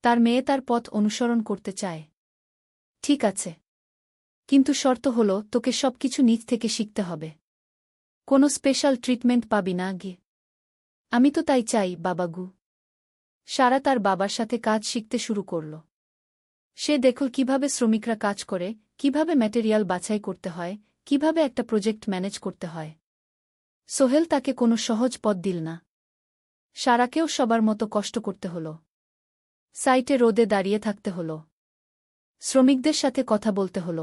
তার মেয়ে তার পথ অনুসরণ করতে চায়। ঠিক আছে। কিন্তু শর্ত হলো, তোকে সবকিছু নিজ থেকে শিখতে হবে। কোনো স্পেশাল ট্রিটমেন্ট পাবি না। আমি তো তাই চাই বাবাগু। সারা তার বাবার সাথে কাজ শিখতে শুরু করল। সে দেখল কিভাবে শ্রমিকরা কাজ করে, কিভাবে ম্যাটেরিয়াল বাছাই করতে হয়, কিভাবে একটা প্রজেক্ট ম্যানেজ করতে হয়। সোহেল তাকে কোনো সহজ পথ দিল না। সারাকেও সবার মতো কষ্ট করতে হল। সাইটে রোদে দাঁড়িয়ে থাকতে হল। শ্রমিকদের সাথে কথা বলতে হল।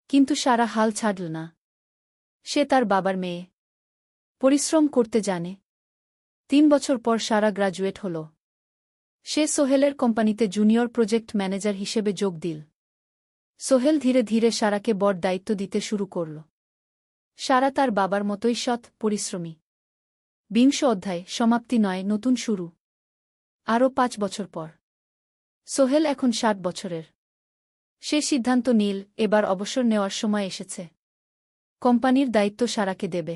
কিন্তু সারা হাল ছাড়ল না। সে তার বাবার মেয়ে। পরিশ্রম করতে জানে। 3 বছর পর সারা গ্রাজুয়েট হল। সে সোহেলের কোম্পানিতে জুনিয়র প্রজেক্ট ম্যানেজার হিসেবে যোগ দিল। সোহেল ধীরে ধীরে সারাকে বড় দায়িত্ব দিতে শুরু করল। সারা তার বাবার মতোই সৎ, পরিশ্রমী। 20 অধ্যায়, সমাপ্তি নয়, নতুন শুরু। আরও 5 বছর পর সোহেল এখন 60 বছরের। সে সিদ্ধান্ত নিল, এবার অবসর নেওয়ার সময় এসেছে। কোম্পানির দায়িত্ব সারাকে দেবে।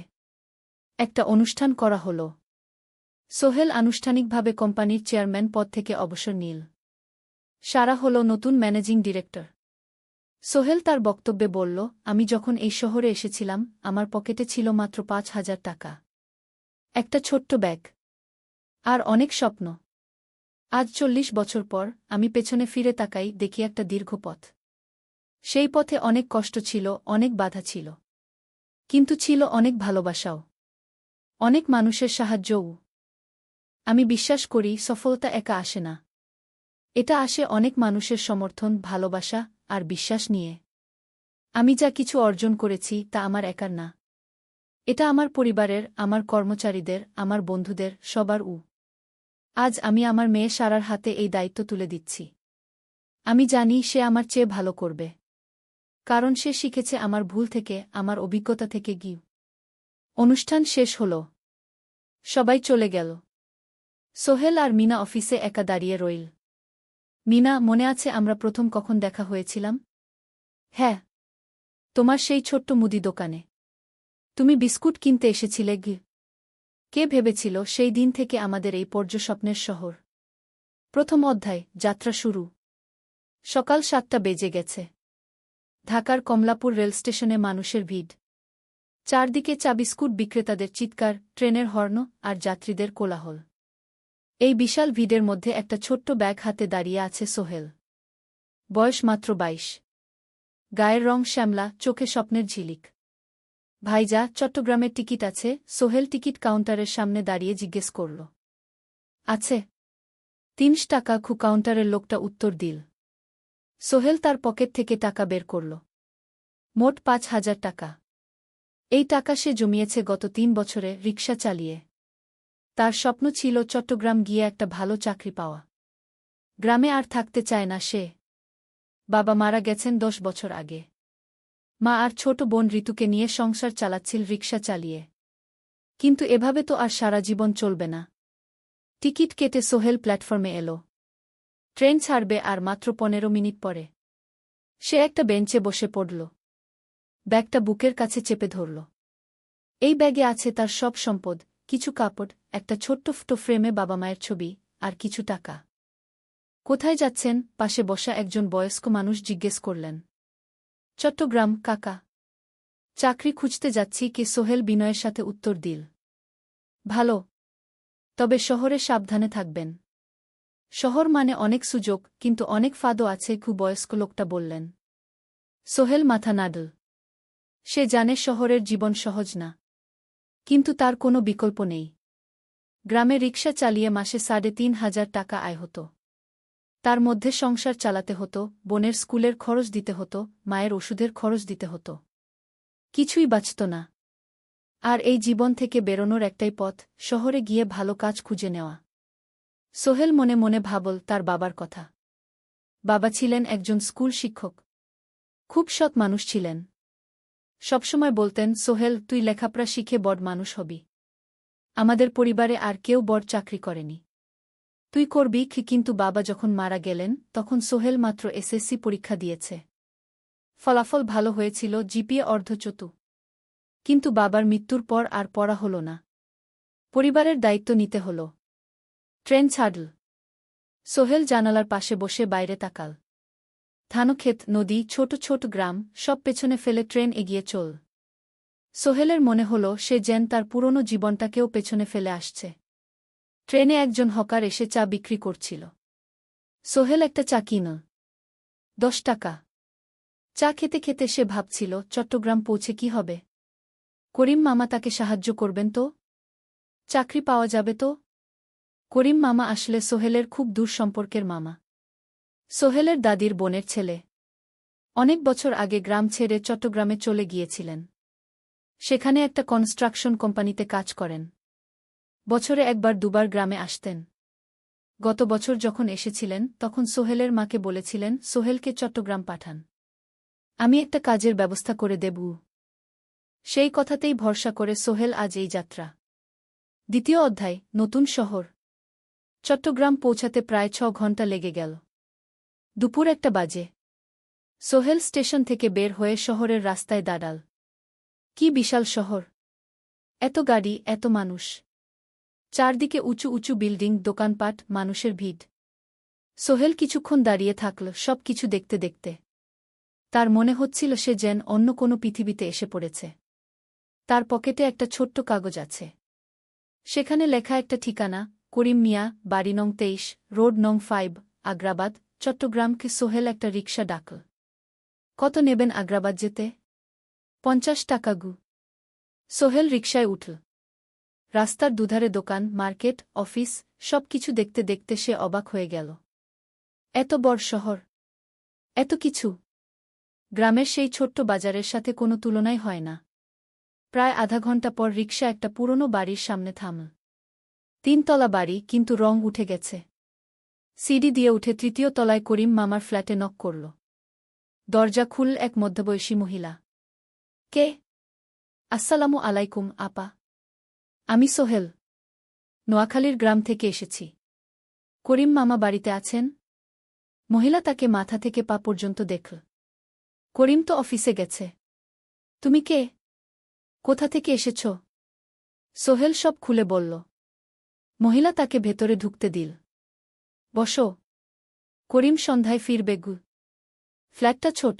একটা অনুষ্ঠান করা হল। সোহেল আনুষ্ঠানিকভাবে কোম্পানির চেয়ারম্যান পদ থেকে অবসর নিল। সারা হল নতুন ম্যানেজিং ডিরেক্টর। সোহেল তার বক্তব্যে বলল, আমি যখন এই শহরে এসেছিলাম আমার পকেটে ছিল মাত্র 5,000 টাকা। একটা ছোট্ট ব্যাগ। আর অনেক স্বপ্ন। আজ 40 বছর পর আমি পেছনে ফিরে তাকাই, দেখি একটা দীর্ঘ পথ। সেই পথে অনেক কষ্ট ছিল, অনেক বাধা ছিল। কিন্তু ছিল অনেক ভালোবাসাও। অনেক মানুষের সাহায্যও। আমি বিশ্বাস করি সফলতা একা আসে না। এটা আসে অনেক মানুষের সমর্থন, ভালোবাসা আর বিশ্বাস নিয়ে। আমি যা কিছু অর্জন করেছি তা আমার একার না। এটা আমার পরিবারের, আমার কর্মচারীদের, আমার বন্ধুদের, সবার। আজ আমি আমার মেয়ে সারার হাতে এই দায়িত্ব তুলে দিচ্ছি। আমি জানি সে আমার চেয়ে ভালো করবে। কারণ সে শিখেছে আমার ভুল থেকে, আমার অভিজ্ঞতা থেকে। অনুষ্ঠান শেষ হল। সবাই চলে গেল। সোহেল আর মিনা অফিসে একা দাঁড়িয়ে রইল। মিনা, মনে আছে আমরা প্রথম কখন দেখা হয়েছিলাম? হ্যাঁ, তোমার সেই ছোট্ট মুদি দোকানে। তুমি বিস্কুট কিনতে এসেছিলে। কে ভেবেছিল সেই দিন থেকে আমাদের এই পর্যস্বপ্নের শহর। প্রথম অধ্যায়, যাত্রা শুরু। সকাল 7টা বেজে গেছে। ঢাকার কমলাপুর রেলস্টেশনে মানুষের ভিড়। চারদিকে চা বিস্কুট বিক্রেতাদের চিৎকার, ট্রেনের হর্ন আর যাত্রীদের কোলাহল। এই বিশাল ভিড়ের মধ্যে একটা ছোট্ট ব্যাগ হাতে দাঁড়িয়ে আছে সোহেল। বয়স মাত্র 22। গায়ের রং শ্যামলা, চোখে স্বপ্নের ঝিলিক। ভাইজা, চট্টগ্রামের টিকিট আছে? সোহেল টিকিট কাউন্টারের সামনে দাঁড়িয়ে জিজ্ঞেস করল। আছে। 30 টাকা। কাউন্টারের লোকটা উত্তর দিল। সোহেল তার পকেট থেকে টাকা বের করল। মোট 5,000 টাকা। এই টাকা সে জমিয়েছে গত 3 বছরে রিকশা চালিয়ে। তার স্বপ্ন ছিল চট্টগ্রাম গিয়ে একটা ভালো চাকরি পাওয়া। গ্রামে আর থাকতে চায় না সে। বাবা মারা গেছেন 10 বছর আগে। মা আর ছোট বোন ঋতুকে নিয়ে সংসার চালাচ্ছিল রিকশা চালিয়ে। কিন্তু এভাবে তো আর সারা জীবন চলবে না। টিকিট কেটে সোহেল প্ল্যাটফর্মে এল। ট্রেন ছাড়বে আর মাত্র 15 মিনিট পরে। সে একটা বেঞ্চে বসে পড়ল। ব্যাগটা বুকের কাছে চেপে ধরল। এই ব্যাগে আছে তার সব সম্পদ, কিছু কাপড়, একটা ছোট্ট ফটো ফ্রেমে বাবা মায়ের ছবি, আর কিছু টাকা। কোথায় যাচ্ছেন? পাশে বসা একজন বয়স্ক মানুষ জিজ্ঞেস করলেন। চট্টগ্রাম কাকা। চাকরি খুঁজতে যাচ্ছি। কে? সোহেল বিনয়ের সাথে উত্তর দিল। ভালো। তবে শহরে সাবধানে থাকবেন। শহর মানে অনেক সুযোগ, কিন্তু অনেক ফাঁদও আছে। বয়স্ক লোকটা বললেন। সোহেল মাথা নাড়ল। সে জানে শহরের জীবন সহজ না। কিন্তু তার কোনো বিকল্প নেই। গ্রামে রিকশা চালিয়ে মাসে 3,500 টাকা আয় হতো। তার মধ্যে সংসার চালাতে হতো, বোনের স্কুলের খরচ দিতে হতো, মায়ের ওষুধের খরচ দিতে হতো। কিছুই বাঁচত না। আর এই জীবন থেকে বেরোনোর একটাই পথ, শহরে গিয়ে ভালো কাজ খুঁজে নেওয়া। সোহেল মনে মনে ভাবল তার বাবার কথা। বাবা ছিলেন একজন স্কুল শিক্ষক। খুব সৎ মানুষ ছিলেন। সবসময় বলতেন, সোহেল, তুই লেখাপড়া শিখে বড় মানুষ হবি। আমাদের পরিবারে আর কেউ বড় চাকরি করেনি। তুই করবি। কিন্তু বাবা যখন মারা গেলেন তখন সোহেল মাত্র এসএসসি পরীক্ষা দিয়েছে। ফলাফল ভালো হয়েছিল, জিপিএ অর্ধচতু। কিন্তু বাবার মৃত্যুর পর আর পড়া হল না। পরিবারের দায়িত্ব নিতে হল। ট্রেন ছাড়ল। সোহেল জানালার পাশে বসে বাইরে তাকাল। ধানক্ষেত, নদী, ছোট ছোট গ্রাম, সব পেছনে ফেলে ট্রেন এগিয়ে চল। সোহেলের মনে হল সে যেন তার পুরনো জীবনটাকেও পেছনে ফেলে আসছে। ট্রেনে একজন হকার এসে চা বিক্রি করছিল। সোহেল একটা চা কিনল। 10 টাকা। চা খেতে খেতে সে ভাবছিল চট্টগ্রাম পৌঁছে কি হবে। করিম মামা তাকে সাহায্য করবেন তো? চাকরি পাওয়া যাবে তো? করিম মামা আসলে সোহেলের খুব দূর সম্পর্কের মামা। সোহেলের দাদির বোনের ছেলে। অনেক বছর আগে গ্রাম ছেড়ে চট্টগ্রামে চলে গিয়েছিলেন। সেখানে একটা কনস্ট্রাকশন কোম্পানিতে কাজ করেন। বছরে একবার দুবার গ্রামে আসতেন। গত বছর যখন এসেছিলেন তখন সোহেলের মাকে বলেছিলেন সোহেলকে চট্টগ্রাম পাঠান। আমি একটা কাজের ব্যবস্থা করে দেব। সেই কথাতেই ভরসা করে সোহেল আজ এই যাত্রা। দ্বিতীয় অধ্যায়, নতুন শহর। চট্টগ্রাম পৌঁছাতে প্রায় 6 ঘণ্টা লেগে গেল। দুপুর 1টা বাজে। সোহেল স্টেশন থেকে বের হয়ে শহরের রাস্তায় দাঁড়াল। কি বিশাল শহর! এত গাড়ি, এত মানুষ। চারদিকে উঁচু উঁচু বিল্ডিং, দোকানপাট, মানুষের ভিড়। সোহেল কিছুক্ষণ দাঁড়িয়ে থাকল সব কিছু দেখতে দেখতে। তার মনে হচ্ছিল সে যেন অন্য কোনো পৃথিবীতে এসে পড়েছে। তার পকেটে একটা ছোট্ট কাগজ আছে। সেখানে লেখা একটা ঠিকানা, করিম মিয়া, বাড়ি নং 23, রোড নং 5, আগ্রাবাদ, চট্টগ্রামকে। সোহেল একটা রিকশা ডাকল। কত নেবেন আগ্রাবাদ যেতে? 50 টাকা গু। সোহেল রিকশায় উঠল। রাস্তার দুধারে দোকান, মার্কেট, অফিস, সব কিছু দেখতে দেখতে সে অবাক হয়ে গেল। এত বড় শহর, এত কিছু! গ্রামের সেই ছোট্ট বাজারের সাথে কোনো তুলনাই হয় না। প্রায় আধা ঘণ্টা পর রিকশা একটা পুরনো বাড়ির সামনে থামল। 3 তলা বাড়ি, কিন্তু রং উঠে গেছে। সিঁড়ি দিয়ে উঠে 3য় তলায় করিম মামার ফ্ল্যাটে নক করল। দরজা খুলল এক মধ্যবয়সী মহিলা। কে? আসসালামু আলাইকুম আপা। আমি সোহেল। নোয়াখালীর গ্রাম থেকে এসেছি। করিম মামা বাড়িতে আছেন? মহিলা তাকে মাথা থেকে পা পর্যন্ত দেখল। করিম তো অফিসে গেছে। তুমি কে? কোথা থেকে এসেছ? সোহেল সব খুলে বলল। মহিলা তাকে ভেতরে ঢুকতে দিল। বসো। করিম সন্ধ্যায় ফিরবে গু। ফ্ল্যাটটা ছোট।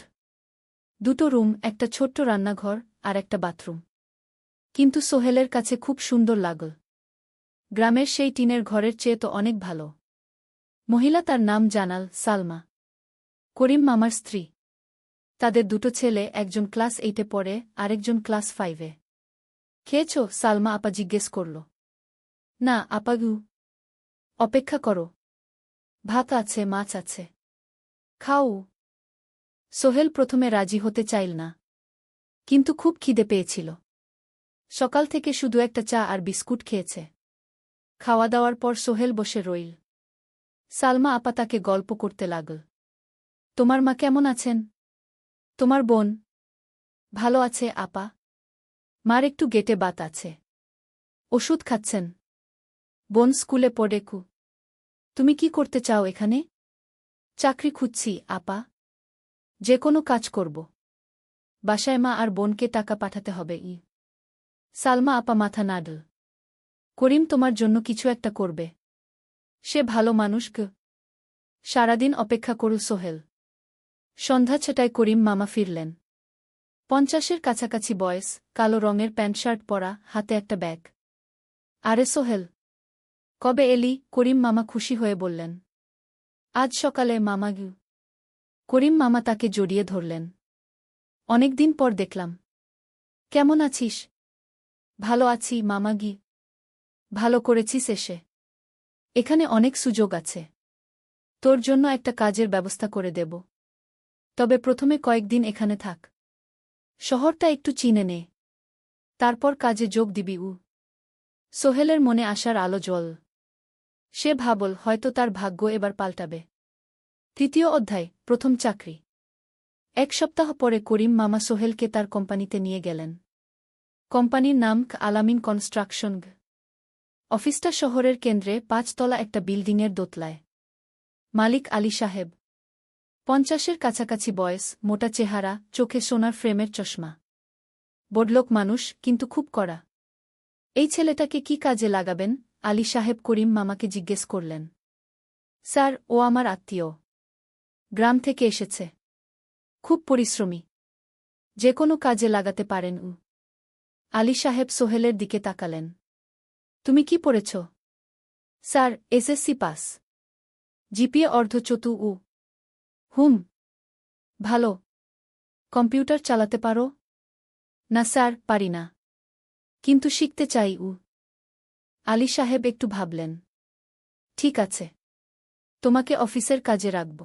2টো রুম, একটা ছোট্ট রান্নাঘর আর একটা বাথরুম। কিন্তু সোহেলের কাছে খুব সুন্দর লাগল। গ্রামের সেই টিনের ঘরের চেয়ে তো অনেক ভালো। মহিলা তার নাম জানাল সালমা। করিম মামার স্ত্রী। তাদের 2টো ছেলে, একজন ক্লাস 8-এ পড়ে, আরেকজন ক্লাস 5-এ। খেয়েছ? সালমা আপা জিজ্ঞেস করল। না আপা গু। অপেক্ষা করো। ভাত আছে, মাছ আছে। খাও। সোহেল প্রথমে রাজি হতে চাইল না। কিন্তু খুব খিদে পেয়েছিল। সকাল থেকে শুধু একটা চা আর বিস্কুট খেয়েছে। খাওয়া দাওয়ার পর সোহেল বসে রইল। সালমা আপা তাকে গল্প করতে লাগল। তোমার মা কেমন আছেন? তোমার বোন? ভালো আছে আপা। মার একটু গেটে বাত আছে। ওষুধ খাচ্ছেন। বোন স্কুলে পড়ে কু। তুমি কি করতে চাও এখানে? চাকরি খুঁজছি আপা। যে কোনো কাজ করব। বাসায় মা আর বোনকে টাকা পাঠাতে হবে। সালমা আপা মাথা নাড়ল। করিম তোমার জন্য কিছু একটা করবে। সে ভালো মানুষ গ। সারাদিন অপেক্ষা করু সোহেল। সন্ধ্যা 6টায় করিম মামা ফিরলেন। 50-এর কাছাকাছি বয়স, কালো রঙের প্যান্ট শার্ট পরা, হাতে একটা ব্যাগ। আরে সোহেল, কবে এলি? করিম মামা খুশি হয়ে বললেন। আজ সকালে মামা গু। করিম মামা তাকে জড়িয়ে ধরলেন। অনেকদিন পর দেখলাম। কেমন আছিস? ভালো আছি মামা গি। ভালো করেছিস এসে। এখানে অনেক সুযোগ আছে। তোর জন্য একটা কাজের ব্যবস্থা করে দেব। তবে প্রথমে কয়েকদিন এখানে থাক। শহরটা একটু চিনে নে। তারপর কাজে যোগ দিবি। সোহেলের মনে আসার আলো জ্বল। সে ভাবল হয়তো তার ভাগ্য এবার পাল্টাবে। 3য় অধ্যায়, প্রথম চাকরি। 1 সপ্তাহ পরে করিম মামা সোহেলকে তার কোম্পানিতে নিয়ে গেলেন। কোম্পানির নাম আলামিন কনস্ট্রাকশন। অফিসটা শহরের কেন্দ্রে, 5 তলা একটা বিল্ডিংয়ের দোতলায়। মালিক আলী সাহেব। 50-এর কাছাকাছি বয়স, মোটা চেহারা, চোখে সোনার ফ্রেমের চশমা। বড়লোক মানুষ, কিন্তু খুব কড়া। এই ছেলেটাকে কি কাজে লাগাবেন? আলী সাহেব করিম মামাকে জিজ্ঞেস করলেন। স্যার, ও আমার আত্মীয়। গ্রাম থেকে এসেছে। খুব পরিশ্রমী। যে কোনো কাজে লাগাতে পারেন। আলী সাহেব সোহেলের দিকে তাকালেন। তুমি কি পড়েছ? Sir, SSC pass. জিপিএ অর্ধচতু। হুম। ভালো। কম্পিউটার চালাতে পারো? না স্যার, পারি না। কিন্তু শিখতে চাই। আলী সাহেব একটু ভাবলেন। ঠিক আছে, তোমাকে অফিসের কাজে রাখব।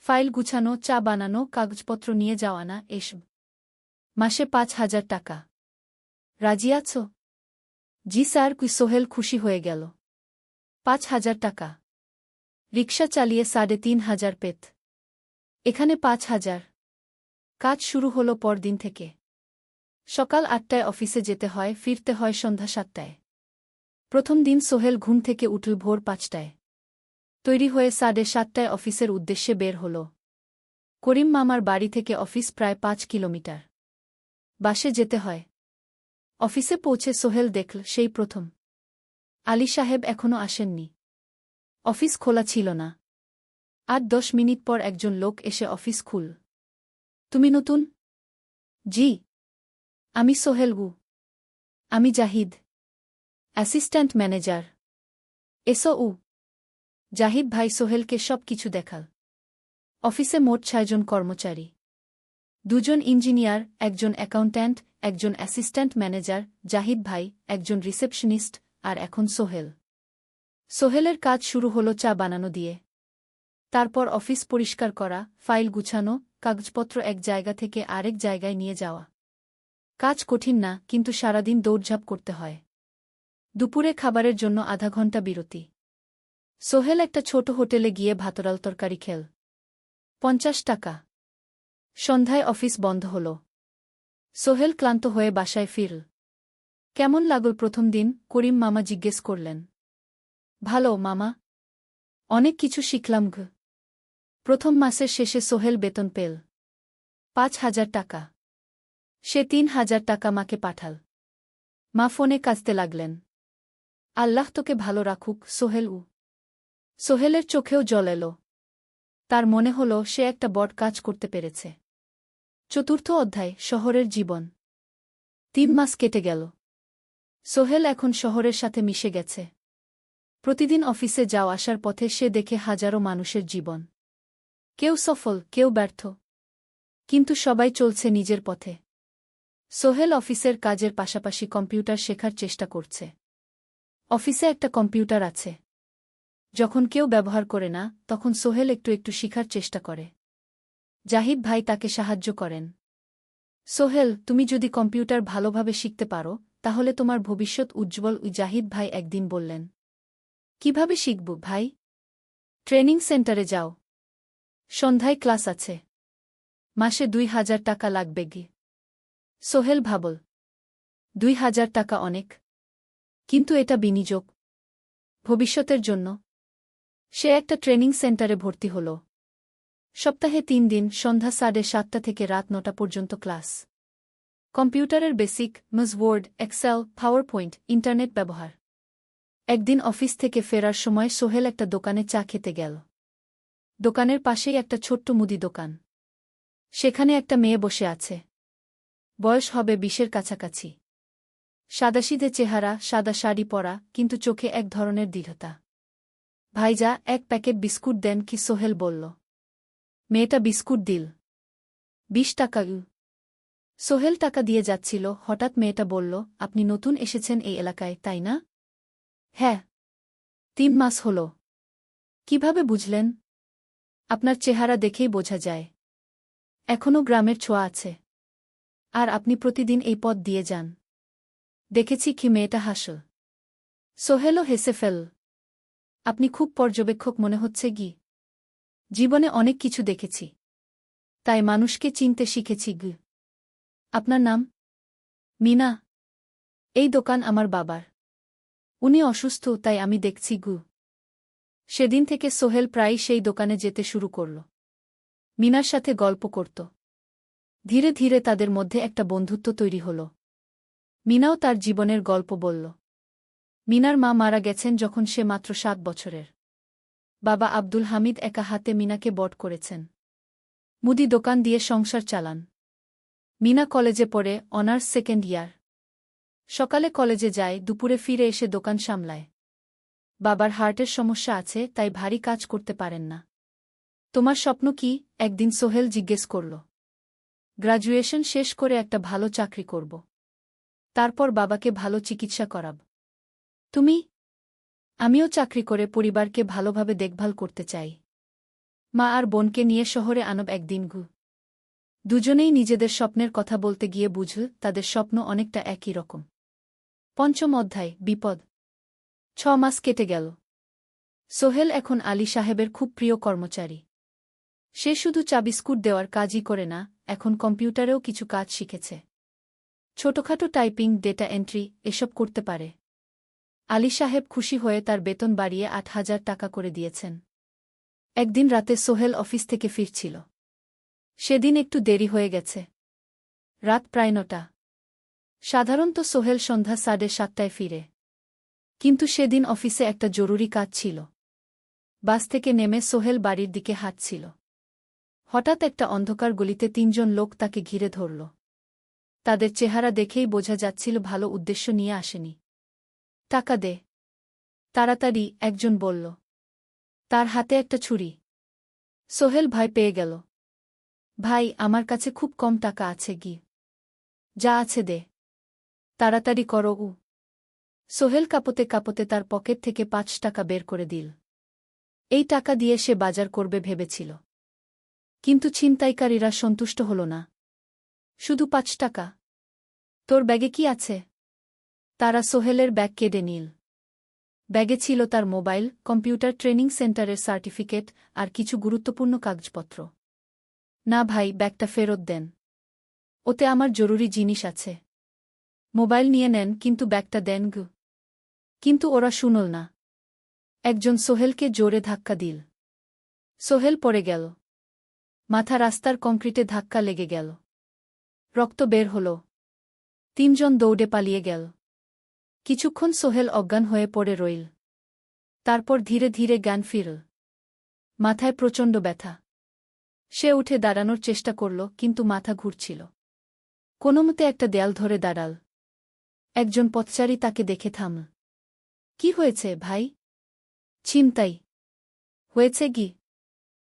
ফাইল গুছানো, চা বানানো, কাগজপত্র নিয়ে যাওয়া, না এসব। মাসে 5,000 টাকা। রাজি আছো? জি স্যার। সোহেল খুশি হয়ে গেল। 5,000 টাকা? রিকশা চালিয়ে 3,500 পেত। এখানে 5,000। কাজ শুরু হলো পরদিন থেকে। সকাল 8টায় অফিসে যেতে হয়, ফিরতে হয় সন্ধ্যা 7টায়। প্রথম দিন সোহেল ঘুম থেকে উঠল ভোর 5টায়। তৈরি হয়ে 7:30টায় অফিসের উদ্দেশ্যে বের হল। করিম মামার বাড়ি থেকে অফিস প্রায় 5 কিলোমিটার। বাসে যেতে হয়। অফিসে পৌঁছে সোহেল দেখল সেই প্রথম আলী সাহেব এখনও আসেননি। অফিস খোলা ছিল না। 8-10 মিনিট পর একজন লোক এসে অফিস খুল। তুমি নতুন? জি। আমি সোহেল। আমি জাহিদ, অ্যাসিস্ট্যান্ট ম্যানেজার। এসো। জাহিদ ভাই সোহেলকে সব কিছু দেখাল। অফিসে মোট 6 জন কর্মচারী। 2 জন ইঞ্জিনিয়ার, একজন অ্যাকাউন্ট্যান্ট, একজন অ্যাসিস্ট্যান্ট ম্যানেজার, জাহিদ ভাই, একজন রিসেপশনিস্ট, আর এখন সোহেল। সোহেলের কাজ শুরু হলো চা বানানো দিয়ে। তারপর অফিস পরিষ্কার করা, ফাইল গুছানো, কাগজপত্র এক জায়গা থেকে আরেক জায়গায় নিয়ে যাওয়া। কাজ কঠিন না, কিন্তু সারাদিন দৌড়ঝাঁপ করতে হয়। দুপুরে খাবারের জন্য আধা ঘন্টা বিরতি। সোহেল একটা ছোট হোটেলে গিয়ে ভাতরাল তরকারি খেল। 50 টাকা। সন্ধ্যায় অফিস বন্ধ হল। সোহেল ক্লান্ত হয়ে বাসায় ফিরল। কেমন লাগল প্রথম দিন? করিম মামা জিজ্ঞেস করলেন। ভালো মামা। অনেক কিছু শিখলাম। প্রথম মাসের শেষে সোহেল বেতন পেল 5,000 টাকা। সে 3,000 টাকা মাকে পাঠাল। মা ফোনে কাঁদতে লাগলেন। আল্লাহ তোকে ভালো রাখুক সোহেল। সোহেলের চোখেও জল এল। তার মনে হল সে একটা বড় কাজ করতে পেরেছে। চতুর্থ অধ্যায়, শহরের জীবন। 3 মাস কেটে গেল। সোহেল এখন শহরের সাথে মিশে গেছে। প্রতিদিন অফিসে যাও আসার পথে সে দেখে হাজারো মানুষের জীবন। কেউ সফল, কেউ ব্যর্থ, কিন্তু সবাই চলছে নিজের পথে। সোহেল অফিসের কাজের পাশাপাশি কম্পিউটার শেখার চেষ্টা করছে। অফিসে একটা কম্পিউটার আছে। যখন কেউ ব্যবহার করে না, তখন সোহেল একটু একটু শিখার চেষ্টা করে। জাহিদ ভাই তাকে সাহায্য করেন। সোহেল, তুমি যদি কম্পিউটার ভালোভাবে শিখতে পারো, তাহলে তোমার ভবিষ্যৎ উজ্জ্বল। জাহিদ ভাই একদিন বললেন। কিভাবে শিখব ভাই? ট্রেনিং সেন্টারে যাও। সন্ধ্যায় ক্লাস আছে। মাসে 2,000 টাকা লাগবে। সোহেল ভাবল, 2,000 টাকা অনেক, কিন্তু এটা বিনিয়োগ, ভবিষ্যতের জন্য। সে একটা ট্রেনিং সেন্টারে ভর্তি হল। সপ্তাহে 3 দিন, সন্ধ্যা 7:30 থেকে রাত 9টা পর্যন্ত ক্লাস। কম্পিউটারের basic, MS Word, Excel, PowerPoint, internet ব্যবহার। একদিন অফিস থেকে ফেরার সময় সোহেল একটা দোকানে চা খেতে গেল। দোকানের পাশেই একটা ছোট্ট মুদি দোকান। সেখানে একটা মেয়ে বসে আছে। বয়স হবে 20-এর কাছাকাছি। সাদাসিধে চেহারা, সাদা শাড়ি পরা, কিন্তু চোখে এক ধরনের দৃঢ়তা। ভাইজা, 1 প্যাকেট বিস্কুট দেন কি? সোহেল বলল। মেয়েটা বিস্কুট দিল। 20 টাকা। সোহেল টাকা দিয়ে যাচ্ছিল, হঠাৎ মেয়েটা বলল, আপনি নতুন এসেছেন এই এলাকায়, তাই না? হ্যাঁ। 3 মাস হল। কিভাবে বুঝলেন? আপনার চেহারা দেখেই বোঝা যায়। এখনও গ্রামের ছোঁয়া আছে। আর আপনি প্রতিদিন এই পথ দিয়ে যান। দেখেছি কি? মেয়েটা হাসল। সোহেলও হেসে ফেল। আপনি খুব পর্যবেক্ষক মনে হচ্ছে। জীবনে অনেক কিছু দেখেছি, তাই মানুষকে চিনতে শিখেছি। আপনার নাম? মিনা। এই দোকান আমার বাবার। উনি অসুস্থ, তাই আমি দেখছি। সেদিন থেকে সোহেল প্রায়ই সেই দোকানে যেতে শুরু করল। মিনার সাথে গল্প করত। ধীরে ধীরে তাদের মধ্যে একটা বন্ধুত্ব তৈরি হল। মিনাও তার জীবনের গল্প বলল। মিনার মা মারা গেছেন যখন সে মাত্র 7 বছরের। বাবা আব্দুল হামিদ একা হাতে মিনাকে বড় করেছেন। মুদি দোকান দিয়ে সংসার চালান। মিনা কলেজে পড়ে, অনার্স 2nd ইয়ার। সকালে কলেজে যায়, দুপুরে ফিরে এসে দোকান সামলায়। বাবার হার্টের সমস্যা আছে, তাই ভারী কাজ করতে পারেন না। তোমার স্বপ্ন কি? একদিন সোহেল জিজ্ঞেস করল। গ্র্যাজুয়েশন শেষ করে একটা ভালো চাকরি করব। তারপর বাবাকে ভালো চিকিৎসা করাব। তুমি? আমিও চাকরি করে পরিবারকে ভালোভাবে দেখভাল করতে চাই। মা আর বোনকে নিয়ে শহরে আনব একদিন গু। দুজনেই নিজেদের স্বপ্নের কথা বলতে গিয়ে বুঝল তাদের স্বপ্ন অনেকটা একই রকম। পঞ্চম অধ্যায়, বিপদ। 6 মাস কেটে গেল। সোহেল এখন আলী সাহেবের খুব প্রিয় কর্মচারী। সে শুধু চা বিস্কুট দেওয়ার কাজই করে না, এখন কম্পিউটারেও কিছু কাজ শিখেছে। ছোটখাটো টাইপিং, ডেটা এন্ট্রি এসব করতে পারে। আলী সাহেব খুশি হয়ে তার বেতন বাড়িয়ে 8,000 টাকা করে দিয়েছেন। একদিন রাতে সোহেল অফিস থেকে ফিরছিল। সেদিন একটু দেরি হয়ে গেছে। রাত প্রায় 9টা। সাধারণত সোহেল সন্ধ্যা 7:30টায় ফিরে। কিন্তু সেদিন অফিসে একটা জরুরি কাজ ছিল। বাস থেকে নেমে সোহেল বাড়ির দিকে হাঁটছিল। হঠাৎ একটা অন্ধকার গলিতে 3 জন লোক তাকে ঘিরে ধরল। তাদের চেহারা দেখেই বোঝা যাচ্ছিল ভালো উদ্দেশ্য নিয়ে আসেনি। টাকা দে, তাড়াতাড়ি, একজন বলল। তার হাতে একটা ছুরি। সোহেল ভয় পেয়ে গেল। ভাই, আমার কাছে খুব কম টাকা আছে গি। যা আছে দে, তাড়াতাড়ি করো। সোহেল কাঁপতে কাঁপতে তার পকেট থেকে 5 টাকা বের করে দিল। এই টাকা দিয়ে সে বাজার করবে ভেবেছিল। কিন্তু ছিনতাইকারীরা সন্তুষ্ট হল না। শুধু 5 টাকা? তোর ব্যাগে কি আছে? তারা সোহেলের ব্যাগ কেড়ে নিল। ব্যাগে ছিল তার মোবাইল, কম্পিউটার ট্রেনিং সেন্টারের সার্টিফিকেট আর কিছু গুরুত্বপূর্ণ কাগজপত্র। না ভাই, ব্যাগটা ফেরত দেন। ওতে আমার জরুরি জিনিস আছে। মোবাইল নিয়ে নেন, কিন্তু ব্যাগটা দেন গু। কিন্তু ওরা শুনল না। একজন সোহেলকে জোরে ধাক্কা দিল। সোহেল পড়ে গেল। মাথা রাস্তার কংক্রিটে ধাক্কা লেগে গেল। রক্ত বের হল। 3 জন দৌড়ে পালিয়ে গেল। কিছুক্ষণ সোহেল অজ্ঞান হয়ে পড়ে রইল। তারপর ধীরে ধীরে জ্ঞান ফিরল। মাথায় প্রচণ্ড ব্যথা। সে উঠে দাঁড়ানোর চেষ্টা করল, কিন্তু মাথা ঘুরছিল। কোনোমতে একটা দেয়াল ধরে দাঁড়াল। একজন পথচারী তাকে দেখে থামল। কি হয়েছে ভাই? ছিনতাই হয়েছে গি?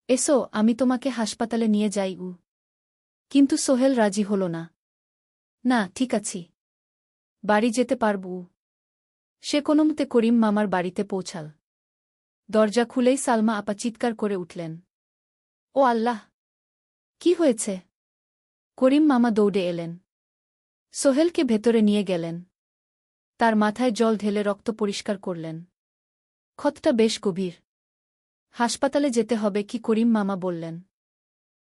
এসো, আমি তোমাকে হাসপাতালে নিয়ে যাই। কিন্তু সোহেল রাজি হল না। না, ঠিক আছি, বাড়ি যেতে পারব। সে কোনোমতে করিম মামার বাড়িতে পৌঁছাল। দরজা খুলেই সালমা আপা চিৎকার করে উঠলেন। ও আল্লাহ! কি হয়েছে? করিম মামা দৌড়ে এলেন। সোহেলকে ভেতরে নিয়ে গেলেন। তার মাথায় জল ঢেলে রক্ত পরিষ্কার করলেন। ক্ষতটা বেশ গভীর। হাসপাতালে যেতে হবে কি? করিম মামা বললেন।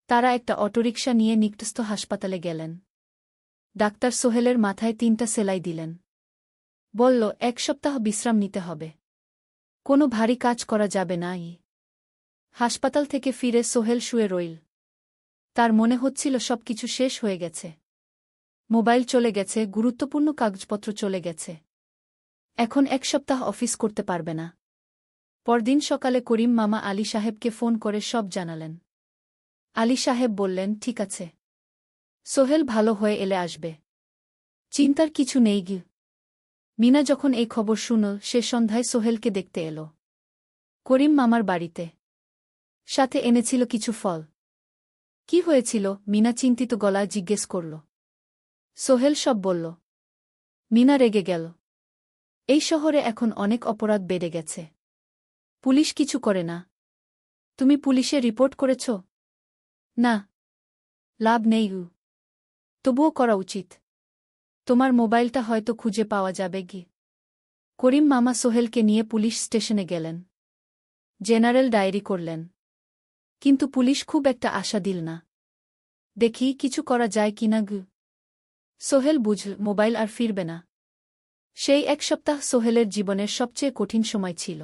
তারা একটা অটোরিকশা নিয়ে নিকটস্থ হাসপাতালে গেলেন। ডাক্তার সোহেলের মাথায় 3টা সেলাই দিলেন। বলল, 1 সপ্তাহ বিশ্রাম নিতে হবে। কোনো ভারী কাজ করা যাবে না। হাসপাতাল থেকে ফিরে সোহেল শুয়ে রইল। তার মনে হচ্ছিল সবকিছু শেষ হয়ে গেছে। মোবাইল চলে গেছে, গুরুত্বপূর্ণ কাগজপত্র চলে গেছে। এখন 1 সপ্তাহ অফিস করতে পারবে না। পরদিন সকালে করিম মামা আলী সাহেবকে ফোন করে সব জানালেন। আলী সাহেব বললেন, ঠিক আছে, সোহেল ভালো হয়ে এলে আসবে, চিন্তার কিছু নেই গি। মিনা যখন এই খবর শুনল, সে সন্ধ্যায় সোহেলকে দেখতে এলো করিম মামার বাড়িতে। সাথে এনেছিল কিছু ফল। কি হয়েছিল? মিনা চিন্তিত গলায় জিজ্ঞেস করল। সোহেল সব বলল। মিনা রেগে গেল। এই শহরে এখন অনেক অপরাধ বেড়ে গেছে। পুলিশ কিছু করে না। তুমি পুলিশে রিপোর্ট করেছ? না। লাভ নেই। তবুও করা উচিত। তোমার মোবাইলটা হয়তো খুঁজে পাওয়া যাবে গি। করিম মামা সোহেলকে নিয়ে পুলিশ স্টেশনে গেলেন। জেনারেল ডায়েরি করলেন। কিন্তু পুলিশ খুব একটা আশা দিল না। দেখি কিছু করা যায় কিনা গু। সোহেল বুঝল মোবাইল আর ফিরবে না। সেই 1 সপ্তাহ সোহেলের জীবনের সবচেয়ে কঠিন সময় ছিল।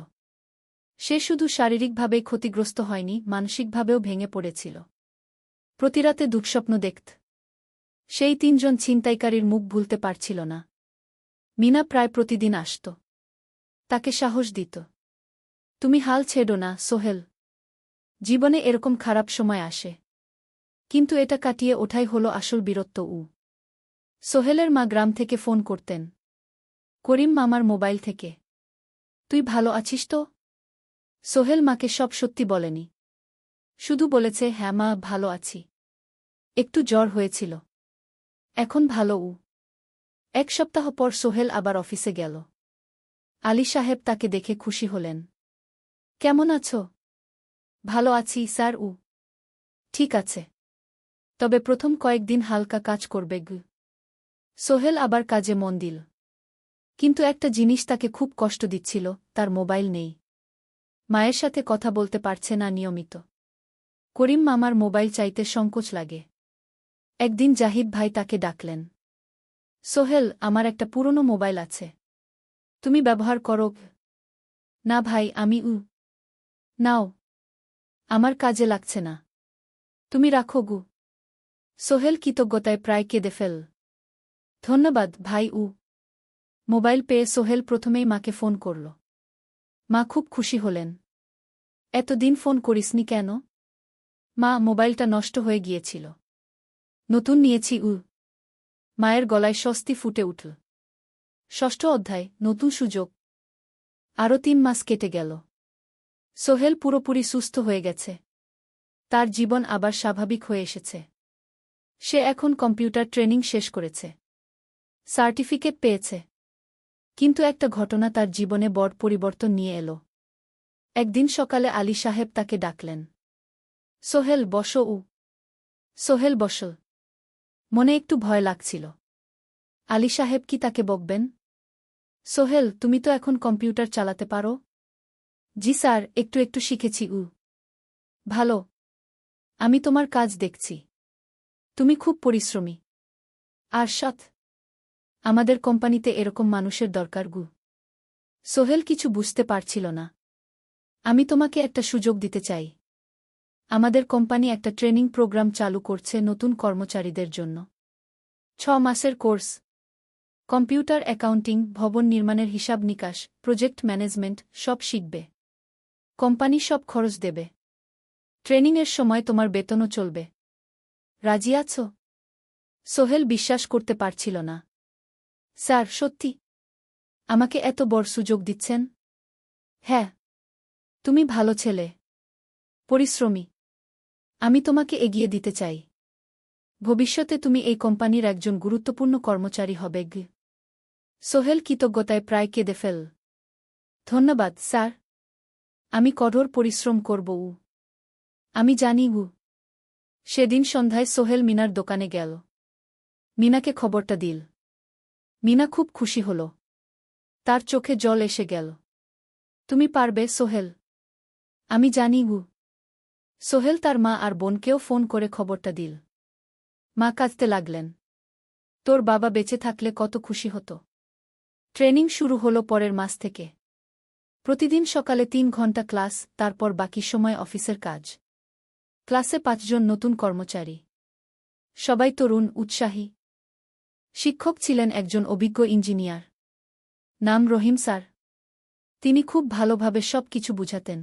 সে শুধু শারীরিকভাবেই ক্ষতিগ্রস্ত হয়নি, মানসিকভাবেও ভেঙে পড়েছিল। প্রতিরাতে দুঃস্বপ্ন দেখত। সেই 3 জন ছিনতাইকারীর মুখ ভুলতে পারছিল না। মিনা প্রায় প্রতিদিন আসত। তাকে সাহস দিত। তুমি হাল ছেড়ো না সোহেল। জীবনে এরকম খারাপ সময় আসে। কিন্তু এটা কাটিয়ে ওঠাই হলো আসল বীরত্ব। সোহেলের মা গ্রাম থেকে ফোন করতেন। করিম মামার মোবাইল থেকে। তুই ভালো আছিস তো? সোহেল মাকে সব সত্যি বলেনি। শুধু বলেছে, হ্যাঁ মা, ভালো আছি। একটু জ্বর হয়েছিল। এখন ভালো। এক সপ্তাহ পর সোহেল আবার অফিসে গেল। আলী সাহেব তাকে দেখে খুশি হলেন। কেমন আছো? ভালো আছি স্যার। ঠিক আছে। তবে প্রথম কয়েকদিন হালকা কাজ করবে। সোহেল আবার কাজে মন দিল। কিন্তু একটা জিনিস তাকে খুব কষ্ট দিচ্ছিল, তার মোবাইল নেই। মায়ের সাথে কথা বলতে পারছে না নিয়মিত। করিম মামার মোবাইল চাইতে সংকোচ লাগে। একদিন জাহিদ ভাই তাকে ডাকলেন। সোহেল, আমার একটা পুরনো মোবাইল আছে। তুমি ব্যবহার করো? না ভাই, আমি নাও। আমার কাজে লাগছে না। তুমি রাখো। সোহেল কৃতজ্ঞতায় প্রায় কেঁদে ফেল। ধন্যবাদ ভাই। মোবাইল পেয়ে সোহেল প্রথমেই মাকে ফোন করল। মা খুব খুশি হলেন। এতদিন ফোন করিসনি কেন? মা, মোবাইলটা নষ্ট হয়ে গিয়েছিল। নতুন নিয়েছি। মায়ের গলায় স্বস্তি ফুটে উঠল। ষষ্ঠ অধ্যায়, নতুন সুযোগ। আরও 3 মাস কেটে গেল। সোহেল পুরোপুরি সুস্থ হয়ে গেছে। তার জীবন আবার স্বাভাবিক হয়ে এসেছে। সে এখন কম্পিউটার ট্রেনিং শেষ করেছে। সার্টিফিকেট পেয়েছে। কিন্তু একটা ঘটনা তার জীবনে বড় পরিবর্তন নিয়ে এলো। একদিন সকালে আলী সাহেব তাকে ডাকলেন। সোহেল, বসো। সোহেল বসল। মনে একটু ভয় লাগছিল। আলী সাহেব কি তাকে বকবেন? সোহেল, তুমি তো এখন কম্পিউটার চালাতে পারো? জি স্যার, একটু একটু শিখেছি। ভালো। আমি তোমার কাজ দেখছি। তুমি খুব পরিশ্রমী আর সৎ। আমাদের কোম্পানিতে এরকম মানুষের দরকার। সোহেল কিছু বুঝতে পারছিল না। আমি তোমাকে একটা সুযোগ দিতে চাই। আমাদের কোম্পানি একটা ট্রেনিং প্রোগ্রাম চালু করছে নতুন কর্মচারীদের জন্য। 6 মাসের কোর্স। কম্পিউটার অ্যাকাউন্টিং, ভবন নির্মাণের হিসাব নিকাশ, প্রজেক্ট ম্যানেজমেন্ট সব শিখবে। কোম্পানি সব খরচ দেবে। ট্রেনিংয়ের সময় তোমার বেতনও চলবে। রাজি আছো? সোহেল বিশ্বাস করতে পারছিল না। স্যার, সত্যি? আমাকে এত বড় সুযোগ দিচ্ছেন? হ্যাঁ। তুমি ভালো ছেলে, পরিশ্রমী। আমি তোমাকে এগিয়ে দিতে চাই। ভবিষ্যতে তুমি এই কোম্পানির একজন গুরুত্বপূর্ণ কর্মচারী হবে। সোহেল কৃতজ্ঞতায় প্রায় কেঁদে ফেল। ধন্যবাদ স্যার। আমি কঠোর পরিশ্রম করব। আমি জানি। সেদিন সন্ধ্যায় সোহেল মিনার দোকানে গেল। মিনাকে খবরটা দিল। মিনা খুব খুশি হল। তার চোখে জল এসে গেল। তুমি পারবে সোহেল। আমি জানি। সোহেল তার মা আর বোনকেও ফোন করে খবরটা দিল। মা কাঁদতে লাগলেন। তোর বাবা বেঁচে থাকলে কত খুশি হতো। ট্রেনিং শুরু হলো পরের মাস থেকে। প্রতিদিন সকালে 3 ঘন্টা ক্লাস, তারপর বাকি সময় অফিসের কাজ। ক্লাসে 5 জন নতুন কর্মচারী। সবাই তরুণ, উৎসাহী। শিক্ষক ছিলেন একজন অভিজ্ঞ ইঞ্জিনিয়ার। নাম রহিম স্যার। তিনি খুব ভালোভাবে সব কিছু বুঝাতেন।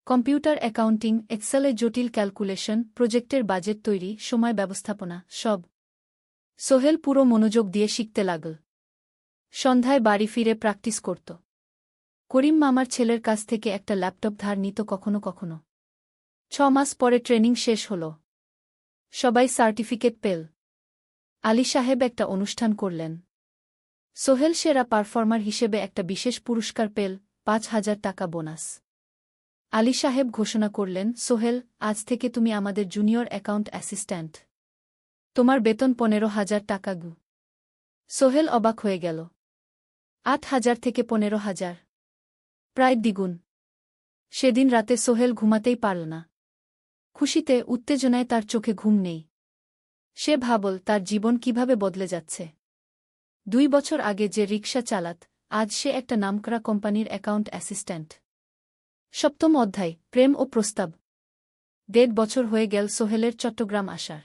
কম্পিউটার অ্যাকাউন্টিং, এক্সেলে জটিল ক্যালকুলেশন, প্রজেক্টের বাজেট তৈরি, সময় ব্যবস্থাপনা সব। সোহেল পুরো মনোযোগ দিয়ে শিখতে লাগল। সন্ধ্যায় বাড়ি ফিরে প্র্যাকটিস করত। করিম মামার ছেলের কাছ থেকে একটা ল্যাপটপ ধার নিত কখনো কখনো। 6 মাস পরে ট্রেনিং শেষ হল। সবাই সার্টিফিকেট পেল। আলী সাহেব একটা অনুষ্ঠান করলেন। সোহেল সেরা পারফর্মার হিসেবে একটা বিশেষ পুরস্কার পেল, 5,000 টাকা বোনাস। আলী সাহেব ঘোষণা করলেন, সোহেল, আজ থেকে তুমি আমাদের জুনিয়র অ্যাকাউন্ট অ্যাসিস্ট্যান্ট। তোমার বেতন 15,000 টাকা। সোহেল অবাক হয়ে গেল। 8,000 থেকে 15,000, প্রায় দ্বিগুণ। সেদিন রাতে সোহেল ঘুমাতেই পারল না। খুশিতে, উত্তেজনায় তার চোখে ঘুম নেই। সে ভাবল তার জীবন কিভাবে বদলে যাচ্ছে। 2 বছর আগে যে রিকশা চালাত, আজ সে একটা নামকরা কোম্পানির অ্যাকাউন্ট অ্যাসিস্ট্যান্ট। 7ম অধ্যায়, প্রেম ও প্রস্তাব। 1.5 বছর হয়ে গেল সোহেলের চট্টগ্রাম আসার।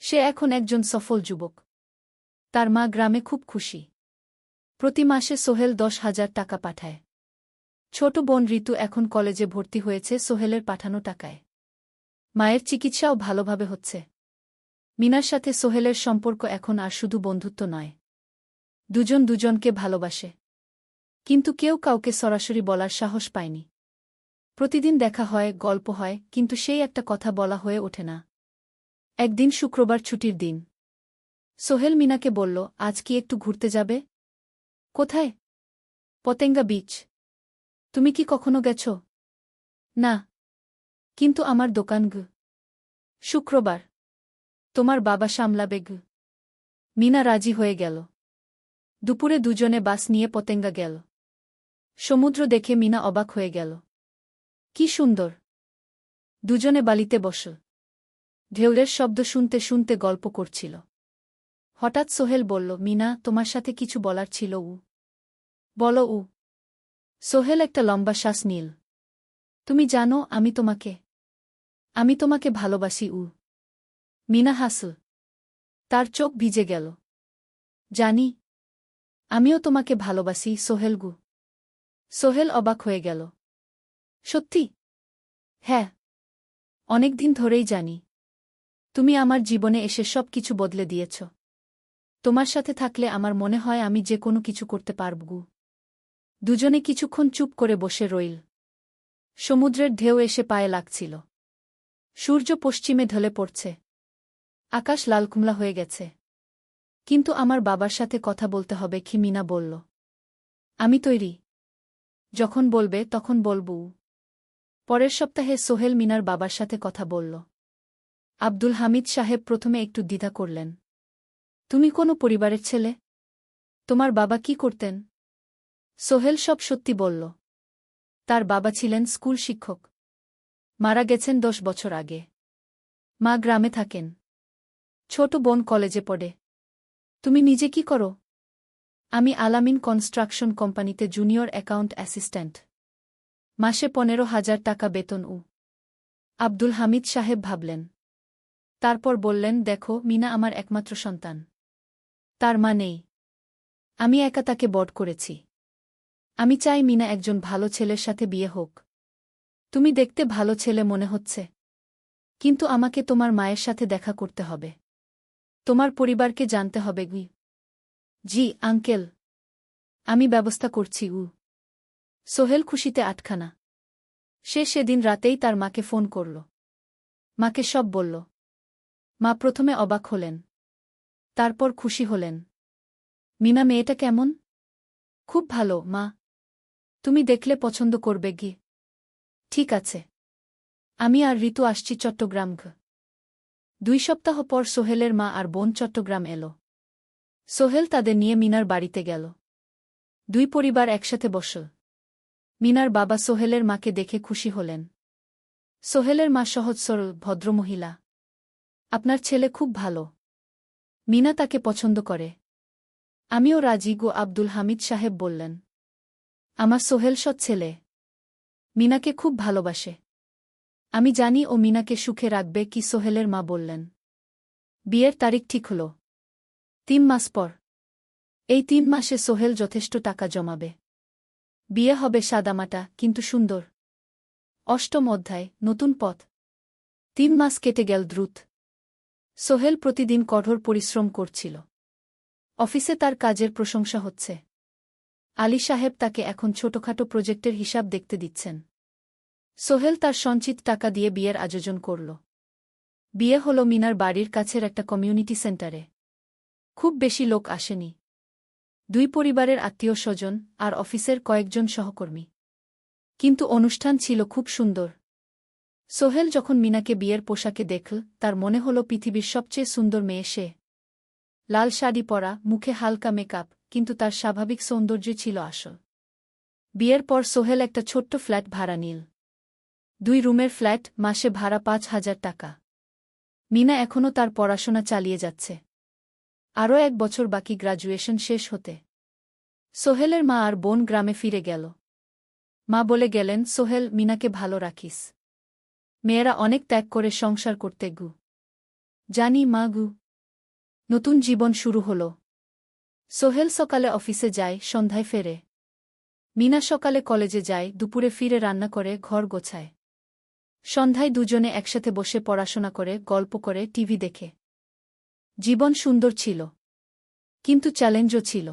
সে এখন একজন সফল যুবক। তার মা গ্রামে খুব খুশি। প্রতি মাসে সোহেল 10,000 টাকা পাঠায়। ছোট বোন ঋতু এখন কলেজে ভর্তি হয়েছে সোহেলের পাঠানো টাকায়। মায়ের চিকিৎসাও ভালোভাবে হচ্ছে। মিনার সাথে সোহেলের সম্পর্ক এখন আর শুধু বন্ধুত্ব নয়। দুজন দুজনকে ভালোবাসে। কিন্তু কেউ কাউকে সরাসরি বলার সাহস পায়নি। প্রতিদিন দেখা হয়, গল্প হয়, কিন্তু সেই একটা কথা বলা হয়ে ওঠে না। একদিন শুক্রবার ছুটির দিন। সোহেল মিনাকে বলল, আজ কি একটু ঘুরতে যাবে? কোথায়? পতেঙ্গা বিচ। তুমি কি কখনো গেছ? না। কিন্তু আমার দোকান গ। শুক্রবার। তোমার বাবা সামলাবে গ। মিনা রাজি হয়ে গেল। দুপুরে দুজনে বাস নিয়ে পতেঙ্গা গেল। সমুদ্র দেখে মিনা অবাক হয়ে গেল। কি সুন্দর! দুজনে বালিতে বসল। ঢেউয়ের শব্দ শুনতে শুনতে গল্প করছিল। হঠাৎ সোহেল বলল, মিনা, তোমার সাথে কিছু বলার ছিল। বলো। সোহেল একটা লম্বা শ্বাস নিল। তুমি জানো, আমি তোমাকে ভালোবাসি। মিনা হাসল। তার চোখ ভিজে গেল। জানি। আমিও তোমাকে ভালোবাসি, সোহেল। সোহেল অবাক হয়ে গেল। সত্যি? হ্যাঁ। অনেকদিন ধরেই জানি। তুমি আমার জীবনে এসে সব কিছু বদলে দিয়েছ। তোমার সাথে থাকলে আমার মনে হয় আমি যে কোনো কিছু করতে পারব। দুজনে কিছুক্ষণ চুপ করে বসে রইল। সমুদ্রের ঢেউ এসে পায়ে লাগছিল। সূর্য পশ্চিমে ঢলে পড়ছে। আকাশ লালকুমলা হয়ে গেছে। কিন্তু আমার বাবার সাথে কথা বলতে হবে, কি মিনা বলল। আমি তৈরি। যখন বলবে তখন বলব। পরের সপ্তাহে সোহেল মিনার বাবার সাথে কথা বলল। আব্দুল হামিদ সাহেব প্রথমে একটু দ্বিধা করলেন। তুমি কোনো পরিবারের ছেলে? তোমার বাবা কি করতেন? সোহেল সব সত্যি বলল। তার বাবা ছিলেন স্কুল শিক্ষক। মারা গেছেন 10 বছর আগে। মা গ্রামে থাকেন। ছোট বোন কলেজে পড়ে। তুমি নিজে কি করো? আমি আলামিন কনস্ট্রাকশন কোম্পানিতে জুনিয়র অ্যাকাউন্ট অ্যাসিস্ট্যান্ট। মাসে 15,000 টাকা বেতন। আব্দুল হামিদ সাহেব ভাবলেন। তারপর বললেন, দেখো মিনা আমার একমাত্র সন্তান। তার মা নেই। আমি একা তাকে বড় করেছি। আমি চাই মিনা একজন ভালো ছেলের সাথে বিয়ে হোক। তুমি দেখতে ভালো ছেলে মনে হচ্ছে। কিন্তু আমাকে তোমার মায়ের সাথে দেখা করতে হবে। তোমার পরিবারকে জানতে হবে। জি আঙ্কেল। আমি ব্যবস্থা করছি। সোহেল খুশিতে আটখানা। সে সেদিন রাতেই তার মাকে ফোন করল। মাকে সব বলল। মা প্রথমে অবাক হলেন। তারপর খুশি হলেন। মিনা মেয়েটা কেমন? খুব ভালো মা। তুমি দেখলে পছন্দ করবে। ঠিক আছে। আমি আর ঋতু আসছি চট্টগ্রাম। 2 সপ্তাহ পর সোহেলের মা আর বোন চট্টগ্রাম এলো। সোহেল তাদের নিয়ে মিনার বাড়িতে গেল। 2 পরিবার একসাথে বসল। মিনার বাবা সোহেলের মাকে দেখে খুশি হলেন। সোহেলের মা সহজ সরল ভদ্রমহিলা। আপনার ছেলে খুব ভালো। মিনা তাকে পছন্দ করে। আমিও রাজি। আব্দুল হামিদ সাহেব বললেন। আমার সোহেল সৎ ছেলে। মিনাকে খুব ভালোবাসে। আমি জানি ও মিনাকে সুখে রাখবে। কি সোহেলের মা বললেন। বিয়ের তারিখ ঠিক হল। 3 মাস পর। এই 3 মাসে সোহেল যথেষ্ট টাকা জমাবে। বিয়ে হবে সাদামাটা কিন্তু সুন্দর। 8ম অধ্যায়, নতুন পথ। 3 মাস কেটে গেল দ্রুত। সোহেল প্রতিদিন কঠোর পরিশ্রম করছিল। অফিসে তার কাজের প্রশংসা হচ্ছে। আলী সাহেব তাকে এখন ছোটখাটো প্রজেক্টের হিসাব দেখতে দিচ্ছেন। সোহেল তার সঞ্চিত টাকা দিয়ে বিয়ের আয়োজন করল। বিয়ে হল মিনার বাড়ির কাছের একটা কমিউনিটি সেন্টারে। খুব বেশি লোক আসেনি। 2 পরিবারের আত্মীয় স্বজন আর অফিসের কয়েকজন সহকর্মী। কিন্তু অনুষ্ঠান ছিল খুব সুন্দর। সোহেল যখন মিনাকে বিয়ের পোশাকে দেখল, তার মনে হল পৃথিবীর সবচেয়ে সুন্দর মেয়ে সে। লাল শাড়ি পরা, মুখে হালকা মেকআপ, কিন্তু তার স্বাভাবিক সৌন্দর্য ছিল আসল। বিয়ের পর সোহেল একটা ছোট্ট ফ্ল্যাট ভাড়া নিল। 2 রুমের ফ্ল্যাট, মাসে ভাড়া 5,000 টাকা। মিনা এখনও তার পড়াশোনা চালিয়ে যাচ্ছে। আরও 1 বছর বাকি গ্র্যাজুয়েশন শেষ হতে। সোহেলের মা আর বোন গ্রামে ফিরে গেল। মা বলে গেলেন, সোহেল, মিনাকে ভালো রাখিস। মেয়েরা অনেক ত্যাগ করে সংসার করতে। জানি মা। নতুন জীবন শুরু হল। সোহেল সকালে অফিসে যায়, সন্ধ্যায় ফেরে। মিনা সকালে কলেজে যায়, দুপুরে ফিরে রান্না করে, ঘর গোছায়। সন্ধ্যায় দুজনে একসাথে বসে পড়াশোনা করে, গল্প করে, টিভি দেখে। জীবন সুন্দর ছিল। কিন্তু চ্যালেঞ্জও ছিল।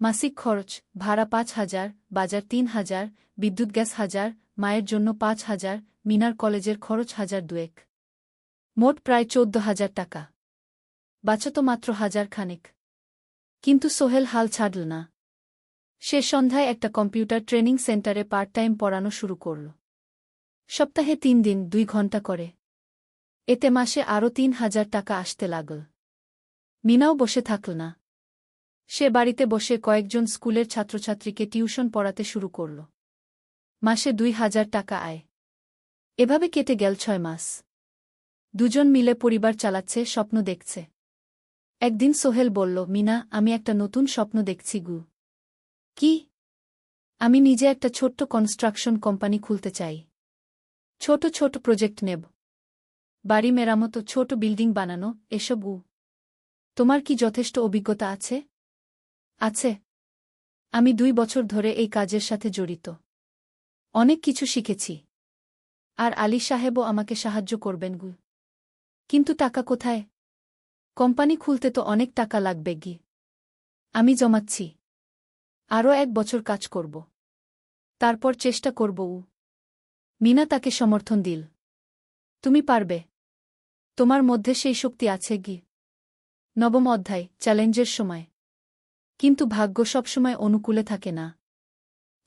মাসিক খরচ, ভাড়া 5,000, বাজার 3,000, বিদ্যুৎ গ্যাস 1,000, মায়ের জন্য 5,000, মিনার কলেজের খরচ 1,000 দুয়েক। মোট প্রায় 14,000 টাকা। বাঁচত মাত্র 1,000 খানেক। কিন্তু সোহেল হাল ছাড়ল না। সে সন্ধ্যায় একটা কম্পিউটার ট্রেনিং সেন্টারে পার্ট টাইম পড়ানো শুরু করল। সপ্তাহে 3 দিন 2 ঘন্টা করে। এতে মাসে আরও 3,000 টাকা আসতে লাগল। মিনাও বসে থাকল না। সে বাড়িতে বসে কয়েকজন স্কুলের ছাত্রছাত্রীকে টিউশন পড়াতে শুরু করল। মাসে 2,000 টাকা আয়। এভাবে কেটে গেল 6 মাস। দুজন মিলে পরিবার চালাচ্ছে, স্বপ্ন দেখছে। একদিন সোহেল বলল, মিনা, আমি একটা নতুন স্বপ্ন দেখছি গু। কি? আমি নিজে একটা ছোট্ট কনস্ট্রাকশন কোম্পানি খুলতে চাই। ছোট ছোট প্রজেক্ট নেব। বাড়ি মেরামত, ছোট বিল্ডিং বানানো, এসব। তোমার কি যথেষ্ট অভিজ্ঞতা আছে? আছে। আমি 2 বছর ধরে এই কাজের সাথে জড়িত। অনেক কিছু শিখেছি। আর আলী সাহেবও আমাকে সাহায্য করবেন গু। কিন্তু টাকা কোথায়? কোম্পানি খুলতে তো অনেক টাকা লাগবে গি। আমি জমাচ্ছি। আরও 1 বছর কাজ করব। তারপর চেষ্টা করব। মিনা তাকে সমর্থন দিল। তুমি পারবে। তোমার মধ্যে সেই শক্তি আছে গি। 9ম অধ্যায়, চ্যালেঞ্জের সময়। কিন্তু ভাগ্য সবসময় অনুকূলে থাকে না।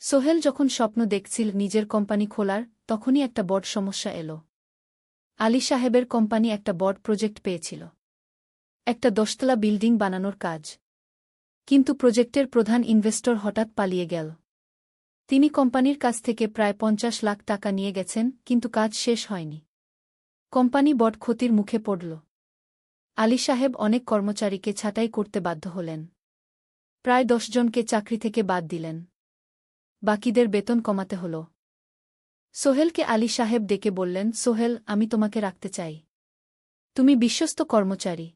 সোহেল যখন স্বপ্ন দেখছিল নিজের কোম্পানি খোলার, তখনই একটা বড় সমস্যা এল। আলী সাহেবের কোম্পানি একটা বড় প্রজেক্ট পেয়েছিল। একটা 10তলা বিল্ডিং বানানোর কাজ। কিন্তু প্রজেক্টের প্রধান ইনভেস্টর হঠাৎ পালিয়ে গেল। তিনি কোম্পানির কাছ থেকে প্রায় 50 লাখ টাকা নিয়ে গেছেন, কিন্তু কাজ শেষ হয়নি। কোম্পানি বড় ক্ষতির মুখে পড়ল। আলী সাহেব অনেক কর্মচারীকে ছাঁটাই করতে বাধ্য হলেন। প্রায় 10 জনকে চাকরি থেকে বাদ দিলেন। বাকিদের বেতন কমাতে হল। সোহেলকে আলী সাহেব ডেকে বললেন, সোহেল, আমি তোমাকে রাখতে চাই। তুমি বিশ্বস্ত কর্মচারী।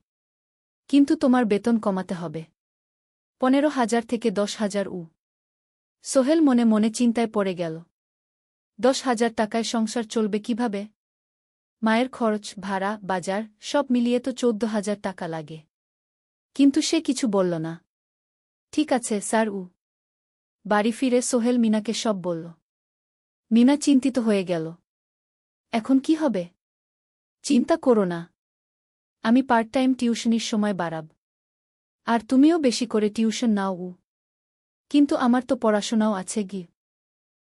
কিন্তু তোমার বেতন কমাতে হবে। 15,000 থেকে 10,000। সোহেল মনে মনে চিন্তায় পড়ে গেল। 10,000 টাকায় সংসার চলবে কিভাবে? মায়ের খরচ, ভাড়া, বাজার সব মিলিয়ে তো 14,000 টাকা লাগে। কিন্তু সে কিছু বলল না। ঠিক আছে স্যার। বাড়ি ফিরে সোহেল মিনাকে সব বলল। মিনা চিন্তিত হয়ে গেল। এখন কি হবে? চিন্তা করো না। আমি পার্ট টাইম টিউশনির সময় বাড়াব। আর তুমিও বেশি করে টিউশন নাও। কিন্তু আমার তো পড়াশোনাও আছে গি।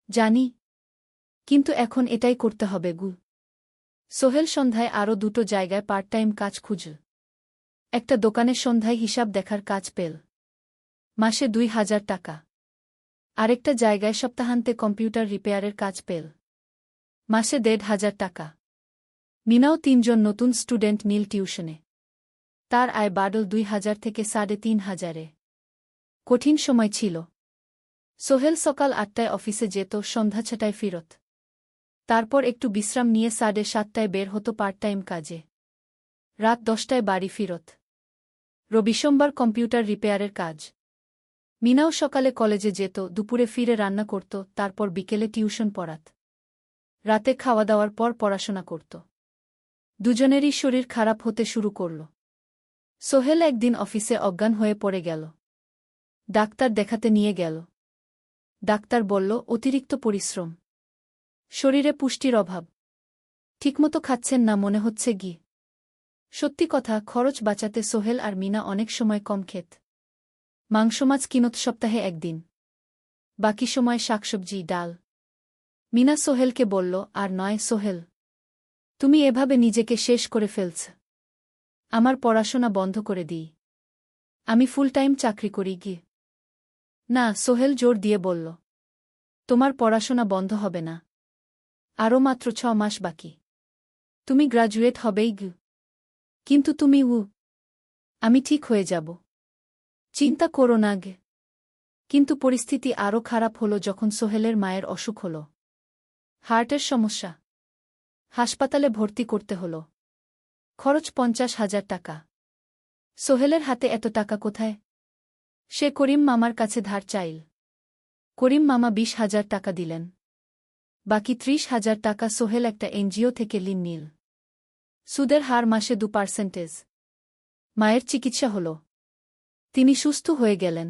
জানি। কিন্তু এখন এটাই করতে হবে গু। সোহেল সন্ধ্যায় আরও 2টো জায়গায় পার্ট টাইম কাজ খুঁজল। একটা দোকানের সন্ধ্যায় হিসাব দেখার কাজ পেল। মাসে 2,000 টাকা। আরেকটা জায়গায় সপ্তাহান্তে কম্পিউটার রিপেয়ারের কাজ পেল। মাসে 1,500 টাকা। মিনাও 3 জন নতুন স্টুডেন্ট নিল টিউশনে। তার আয় বাড়ল 2,000 থেকে 3,500-এ। কঠিন সময় ছিল। সোহেল সকাল 8টায় অফিসে যেত, সন্ধ্যা 6টায় ফিরত। তারপর একটু বিশ্রাম নিয়ে 7:30টায় বের হতো পার্ট টাইম কাজে। রাত 10টায় বাড়ি ফিরত। রবি-সোমবার কম্পিউটার রিপেয়ারের কাজ। মিনাও সকালে কলেজে যেত, দুপুরে ফিরে রান্না করত, তারপর বিকেলে টিউশন পড়াত। রাতে খাওয়া দাওয়ার পর পড়াশোনা করত। দুজনেরই শরীর খারাপ হতে শুরু করল। সোহেল একদিন অফিসে অজ্ঞান হয়ে পড়ে গেল। ডাক্তার দেখাতে নিয়ে গেল। ডাক্তার বলল, অতিরিক্ত পরিশ্রম। শরীরে পুষ্টির অভাব। ঠিকমতো খাচ্ছেন না মনে হচ্ছে গি। সত্যি কথা, খরচ বাঁচাতে সোহেল আর মিনা অনেক সময় কম খেত। মাংস মাছ কিনত সপ্তাহে 1 দিন। বাকি সময় শাকসবজি, ডাল। মিনা সোহেলকে বলল, আর নয় সোহেল। তুমি এভাবে নিজেকে শেষ করে ফেলছ। আমার পড়াশোনা বন্ধ করে দিই। আমি ফুল টাইম চাকরি করি গি। না, সোহেল জোর দিয়ে বলল। তোমার পড়াশোনা বন্ধ হবে না। আরও মাত্র 6 মাস বাকি। তুমি গ্রাজুয়েট হবেই গি। কিন্তু তুমি। আমি ঠিক হয়ে যাব। চিন্তা করো না গে। কিন্তু পরিস্থিতি আরও খারাপ হল যখন সোহেলের মায়ের অসুখ হল। হার্টের সমস্যা। হাসপাতালে ভর্তি করতে হল। খরচ 50,000 টাকা। সোহেলের হাতে এত টাকা কোথায়? সে করিম মামার কাছে ধার চাইল। করিম মামা 20,000 টাকা দিলেন। বাকি 30,000 টাকা সোহেল একটা এনজিও থেকে ঋণ নিল। সুদের হার মাসে 2%। মায়ের চিকিৎসা হল। তিনি সুস্থ হয়ে গেলেন।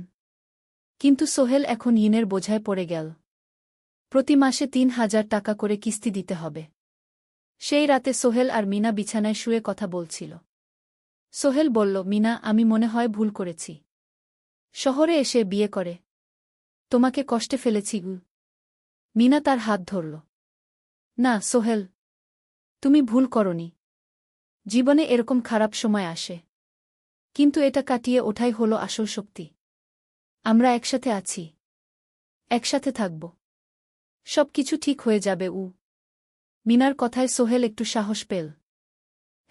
কিন্তু সোহেল এখন ঋণের বোঝায় পড়ে গেল। প্রতি মাসে 3,000 টাকা করে কিস্তি দিতে হবে। সেই রাতে সোহেল আর মিনা বিছানায় শুয়ে কথা বলছিল। সোহেল বলল, মিনা, আমি মনে হয় ভুল করেছি। শহরে এসে বিয়ে করে তোমাকে কষ্টে ফেলেছি গু। মিনা তার হাত ধরল। না সোহেল, তুমি ভুল করনি। জীবনে এরকম খারাপ সময় আসে, কিন্তু এটা কাটিয়ে ওঠাই হলো আসল শক্তি। আমরা একসাথে আছি, একসাথে থাকব, সব কিছু ঠিক হয়ে যাবে। মিনার কথায় সোহেল একটু সাহস পেল।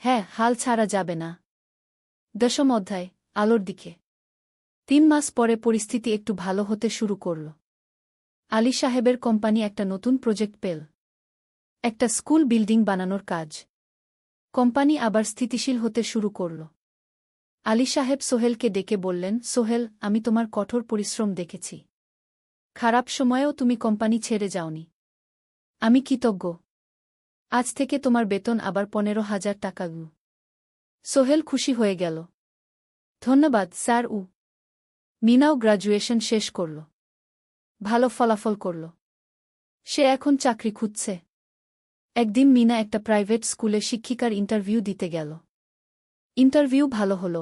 হ্যাঁ, হাল ছাড়া যাবে না। 10ম অধ্যায়, আলোর দিকে। 3 মাস পরে পরিস্থিতি একটু ভালো হতে শুরু করল। আলী সাহেবের কোম্পানি একটা নতুন প্রজেক্ট পেল, একটা স্কুল বিল্ডিং বানানোর কাজ। কোম্পানি আবার স্থিতিশীল হতে শুরু করল। আলী সাহেব সোহেলকে ডেকে বললেন, সোহেল, আমি তোমার কঠোর পরিশ্রম দেখেছি। খারাপ সময়েও তুমি কোম্পানি ছেড়ে যাওনি। আমি কৃতজ্ঞ। আজ থেকে তোমার বেতন আবার 15,000 টাকা। সোহেল খুশি হয়ে গেল। ধন্যবাদ স্যার। মিনাও গ্র্যাজুয়েশন শেষ করল, ভালো ফলাফল করল। সে এখন চাকরি খুঁজছে। একদিন মিনা একটা প্রাইভেট স্কুলে শিক্ষিকার ইন্টারভিউ দিতে গেল। ইন্টারভিউ ভালো হল,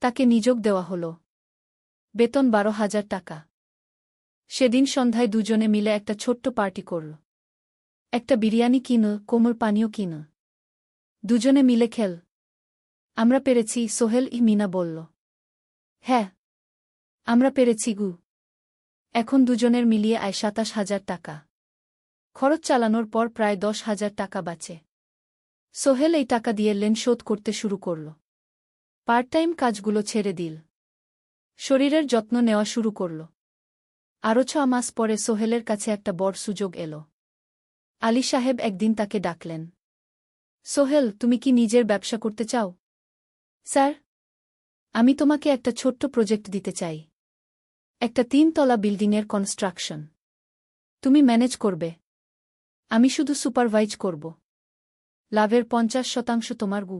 তাকে নিযোগ দেওয়া হল। বেতন 12,000 টাকা। সেদিন সন্ধ্যায় দুজনে মিলে একটা ছোট্ট পার্টি করল। একটা বিরিয়ানি কিন, কোমল পানীয় কিন। দুজনে মিলে খেল। আমরা পেরেছি সোহেল, মিনা বলল। হ্যাঁ, আমরা পেরেছি গু। এখন দুজনের মিলিয়ে আয় 27,000 টাকা। খরচ চালানোর পর প্রায় 10,000 টাকা বাঁচে। সোহেল এই টাকা দিয়ে লেন শোধ করতে শুরু করল। পার্ট টাইম কাজগুলো ছেড়ে দিল। শরীরের যত্ন নেওয়া শুরু করল। আরও 6 মাস পরে সোহেলের কাছে একটা বড় সুযোগ এলো। আলী সাহেব একদিন তাকে ডাকলেন। সোহেল, তুমি কি নিজের ব্যবসা করতে চাও? স্যার, আমি তোমাকে একটা ছোট্ট প্রজেক্ট দিতে চাই। একটা 3 তলা বিল্ডিংয়ের কনস্ট্রাকশন। তুমি ম্যানেজ করবে, আমি শুধু সুপারভাইজ করব। লাভের 50% তোমার গু।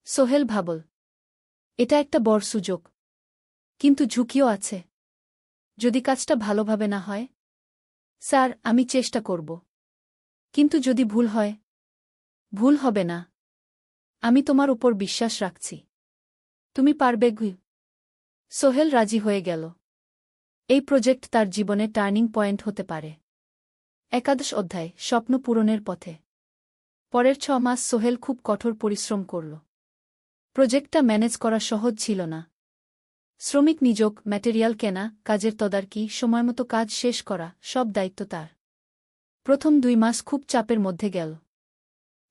সোহেল ভাবল, এটা একটা বড় সুযোগ, কিন্তু ঝুঁকিও আছে। যদি কাজটা ভালোভাবে না হয়? স্যার, আমি চেষ্টা করব, কিন্তু যদি ভুল হয়? ভুল হবে না। আমি তোমার উপর বিশ্বাস রাখছি, তুমি পারবে গু। সোহেল রাজি হয়ে গেল। এই প্রজেক্ট তার জীবনে টার্নিং পয়েন্ট হতে পারে। 11 অধ্যায়, স্বপ্ন পূরণের পথে। পরের 6 মাস সোহেল খুব কঠোর পরিশ্রম করল। প্রজেক্টটা ম্যানেজ করা সহজ ছিল না। শ্রমিক নিযোগ, ম্যাটেরিয়াল কেনা, কাজের তদারকি, সময়মতো কাজ শেষ করা, সব দায়িত্ব তার। প্রথম 2 মাস খুব চাপের মধ্যে গেল।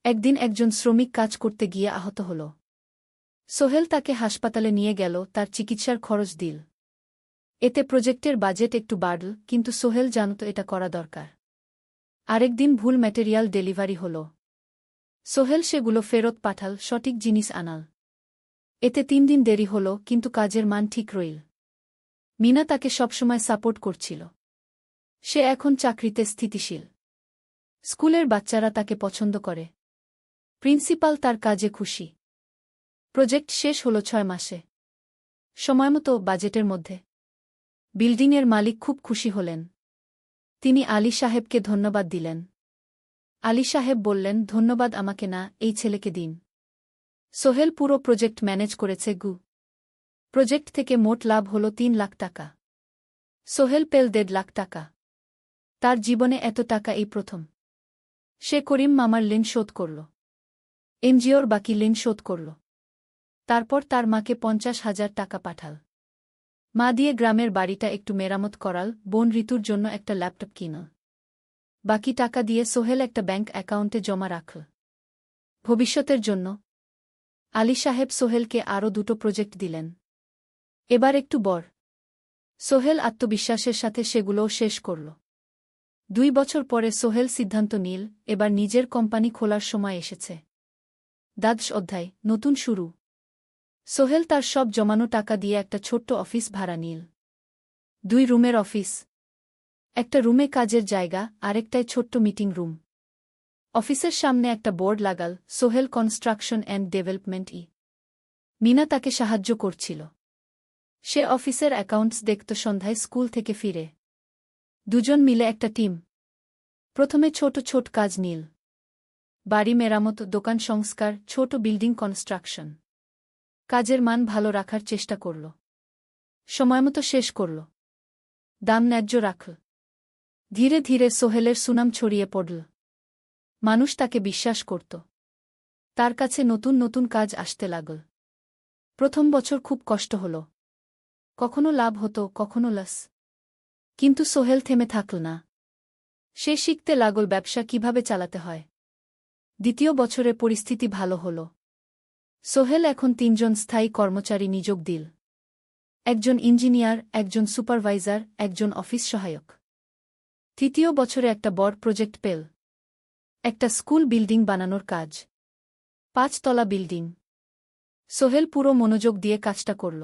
একদিন একজন শ্রমিক কাজ করতে গিয়ে আহত হল। সোহেল তাকে হাসপাতালে নিয়ে গেল, তার চিকিৎসার খরচ দিল। এতে প্রজেক্টের বাজেট একটু বাড়ল, কিন্তু সোহেল জানত এটা করা দরকার। আরেকদিন ভুল ম্যাটেরিয়াল ডেলিভারি হল। সোহেল সেগুলো ফেরত পাঠাল, সঠিক জিনিস আনাল। এতে 3 দিন দেরি হল, কিন্তু কাজের মান ঠিক রইল। মিনা তাকে সবসময় সাপোর্ট করছিল। সে এখন চাকরিতে স্থিতিশীল। স্কুলের বাচ্চারা তাকে পছন্দ করে। প্রিন্সিপাল তার কাজে খুশি। প্রজেক্ট শেষ হল 6 মাসে। সময়মতো, বাজেটের মধ্যে। বিল্ডিংয়ের মালিক খুব খুশি হলেন। তিনি আলী সাহেবকে ধন্যবাদ দিলেন। আলী সাহেব বললেন, ধন্যবাদ আমাকে না, এই ছেলেকে দিন। সোহেল পুরো প্রজেক্ট ম্যানেজ করেছে গু। প্রজেক্ট থেকে মোট লাভ হল 3 লাখ টাকা। সোহেল পেল 1.5 লাখ টাকা। তার জীবনে এত টাকা এই প্রথম। সে করিম মামার ঋণ শোধ করল। এনজিওর বাকি ঋণ শোধ করল। তারপর তার মাকে 50,000 টাকা পাঠাল। মা দিয়ে গ্রামের বাড়িটা একটু মেরামত করাল, বোন ঋতুর জন্য একটা ল্যাপটপ কিনল। বাকি টাকা দিয়ে সোহেল একটা ব্যাংক অ্যাকাউন্টে জমা রাখল, ভবিষ্যতের জন্য। আলী সাহেব সোহেলকে আরও 2টো প্রজেক্ট দিলেন, এবার একটু বড়। সোহেল আত্মবিশ্বাসের সাথে সেগুলোও শেষ করল। 2 বছর পরে সোহেল সিদ্ধান্ত নিল, এবার নিজের কোম্পানি খোলার সময় এসেছে। 10 অধ্যায়, নতুন শুরু। সোহেল তার সব জমানো টাকা দিয়ে একটা ছোট্ট অফিস ভাড়া নিল। 2 রুমের অফিস। একটা রুমে কাজের জায়গা, আরেকটায় ছোট্ট মিটিং রুম। অফিসের সামনে একটা বোর্ড লাগাল, Sohel construction and development. Mina তাকে সাহায্য করছিল। সে অফিসের অ্যাকাউন্টস দেখত সন্ধ্যায় স্কুল থেকে ফিরে। দুজন মিলে একটা টিম। প্রথমে ছোট ছোট কাজ নিল। বাড়ি মেরামত, দোকান সংস্কার, ছোট বিল্ডিং কনস্ট্রাকশন। কাজের মান ভালো রাখার চেষ্টা করল। সময়মতো শেষ করল। দাম ন্যায্য রাখল। ধীরে ধীরে সোহেলের সুনাম ছড়িয়ে পড়ল। মানুষ তাকে বিশ্বাস করত। তার কাছে নতুন নতুন কাজ আসতে লাগল। প্রথম বছর খুব কষ্ট হল। কখনো লাভ হতো, কখনো লস। কিন্তু সোহেল থেমে থাকল না। সে শিখতে লাগল ব্যবসা কিভাবে চালাতে হয়। দ্বিতীয় বছরে পরিস্থিতি ভালো হল। সোহেল এখন ৩ জন স্থায়ী কর্মচারী নিযোগ দিল। একজন ইঞ্জিনিয়ার, একজন সুপারভাইজার, একজন অফিস সহায়ক। তৃতীয় বছরে একটা বড় প্রজেক্ট পেল। একটা স্কুল বিল্ডিং বানানোর কাজ। ৫ তলা বিল্ডিং। সোহেল পুরো মনোযোগ দিয়ে কাজটা করল।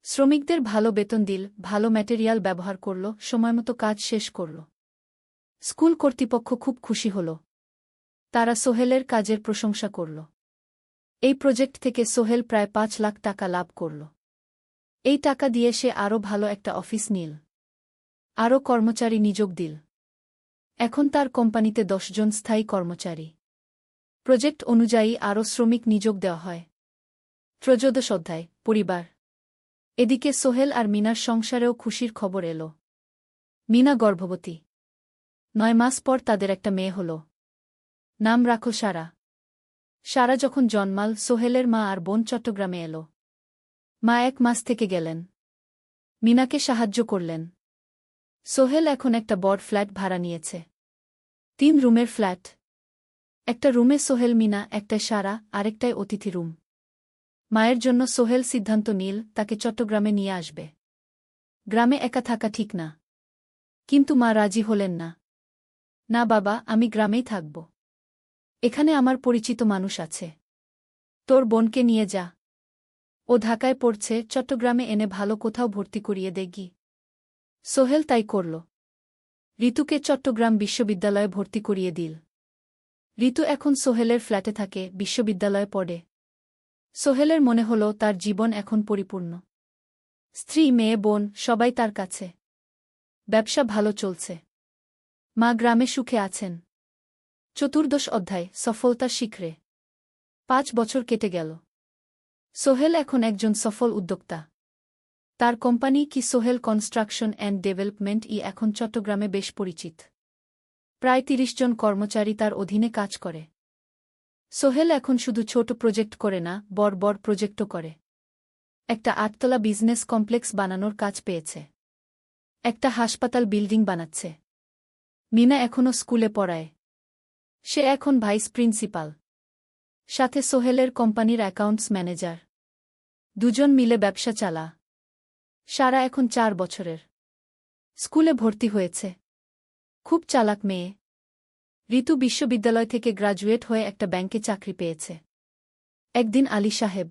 শ্রমিকদের ভালো বেতন দিল, ভালো ম্যাটেরিয়াল ব্যবহার করল, সময়মতো কাজ শেষ করল। স্কুল কর্তৃপক্ষ খুব খুশি হল। তারা সোহেলের কাজের প্রশংসা করল। এই প্রজেক্ট থেকে সোহেল প্রায় ৫ লাখ টাকা লাভ করল। এই টাকা দিয়ে সে আরও ভালো একটা অফিস নিল। আরও কর্মচারী নিযোগ দিল। এখন তার কোম্পানিতে ১০ জন স্থায়ী কর্মচারী। প্রজেক্ট অনুযায়ী আরও শ্রমিক নিযোগ দেওয়া হয়। ত্রয়োদশ অধ্যায়, পরিবার। এদিকে সোহেল আর মিনার সংসারেও খুশির খবর এল। মিনা গর্ভবতী। ৯ মাস পর তাদের একটা মেয়ে হল। নাম রাখল সারা। সারা যখন জন্মাল, সোহেলের মা আর বোন চট্টগ্রামে এল। মা ১ মাস থেকে গেলেন। মিনাকে সাহায্য করলেন। সোহেল এখন একটা বড় ফ্ল্যাট ভাড়া নিয়েছে। ৩ রুমের ফ্ল্যাট। একটা রুমে সোহেল, মিনা, একটায় সারা, আরেকটায় অতিথি রুম। মায়ের জন্য সোহেল সিদ্ধান্ত নিল তাকে চট্টগ্রামে নিয়ে আসবে। গ্রামে একা থাকা ঠিক না। কিন্তু মা রাজি হলেন না। না বাবা, আমি গ্রামেই থাকব। এখানে আমার পরিচিত মানুষ আছে। তোর বোনকে নিয়ে যা। ও ঢাকায় পড়ছে, চট্টগ্রামে এনে ভালো কোথাও ভর্তি করিয়ে দেগি। সোহেল তাই করল। ঋতুকে চট্টগ্রাম বিশ্ববিদ্যালয়ে ভর্তি করিয়ে দিল। ঋতু এখন সোহেলের ফ্ল্যাটে থাকে, বিশ্ববিদ্যালয়ে পড়ে। সোহেলের মনে হল তার জীবন এখন পরিপূর্ণ। স্ত্রী, মেয়ে, বোন সবাই তার কাছে। ব্যবসা ভালো চলছে। মা গ্রামে সুখে আছেন। চতুর্দশ অধ্যায়, সফলতার শিখরে। ৫ বছর কেটে গেল। সোহেল এখন একজন সফল উদ্যোক্তা। তার কোম্পানি কি সোহেল কনস্ট্রাকশন অ্যান্ড ডেভেলপমেন্ট এখন চট্টগ্রামে বেশ পরিচিত। প্রায় ৩০ জন কর্মচারী তার অধীনে কাজ করে। সোহেল এখন শুধু ছোট প্রজেক্ট করে না, বড় বড় প্রজেক্টও করে। একটা ৮ তলা বিজনেস কমপ্লেক্স বানানোর কাজ পেয়েছে। একটা হাসপাতাল বিল্ডিং বানাচ্ছে। মিনা এখনও স্কুলে পড়ায়। সে এখন ভাইস প্রিন্সিপাল। সাথে সোহেলের কোম্পানির অ্যাকাউন্টস ম্যানেজার। ২ জন মিলে ব্যবসা চালা। সারা এখন ৪ বছরের। স্কুলে ভর্তি হয়েছে। খুব চালাক মেয়ে। ঋতু বিশ্ববিদ্যালয় থেকে গ্রাজুয়েট হয়ে একটা ব্যাংকে চাকরি পেয়েছে। একদিন আলী সাহেব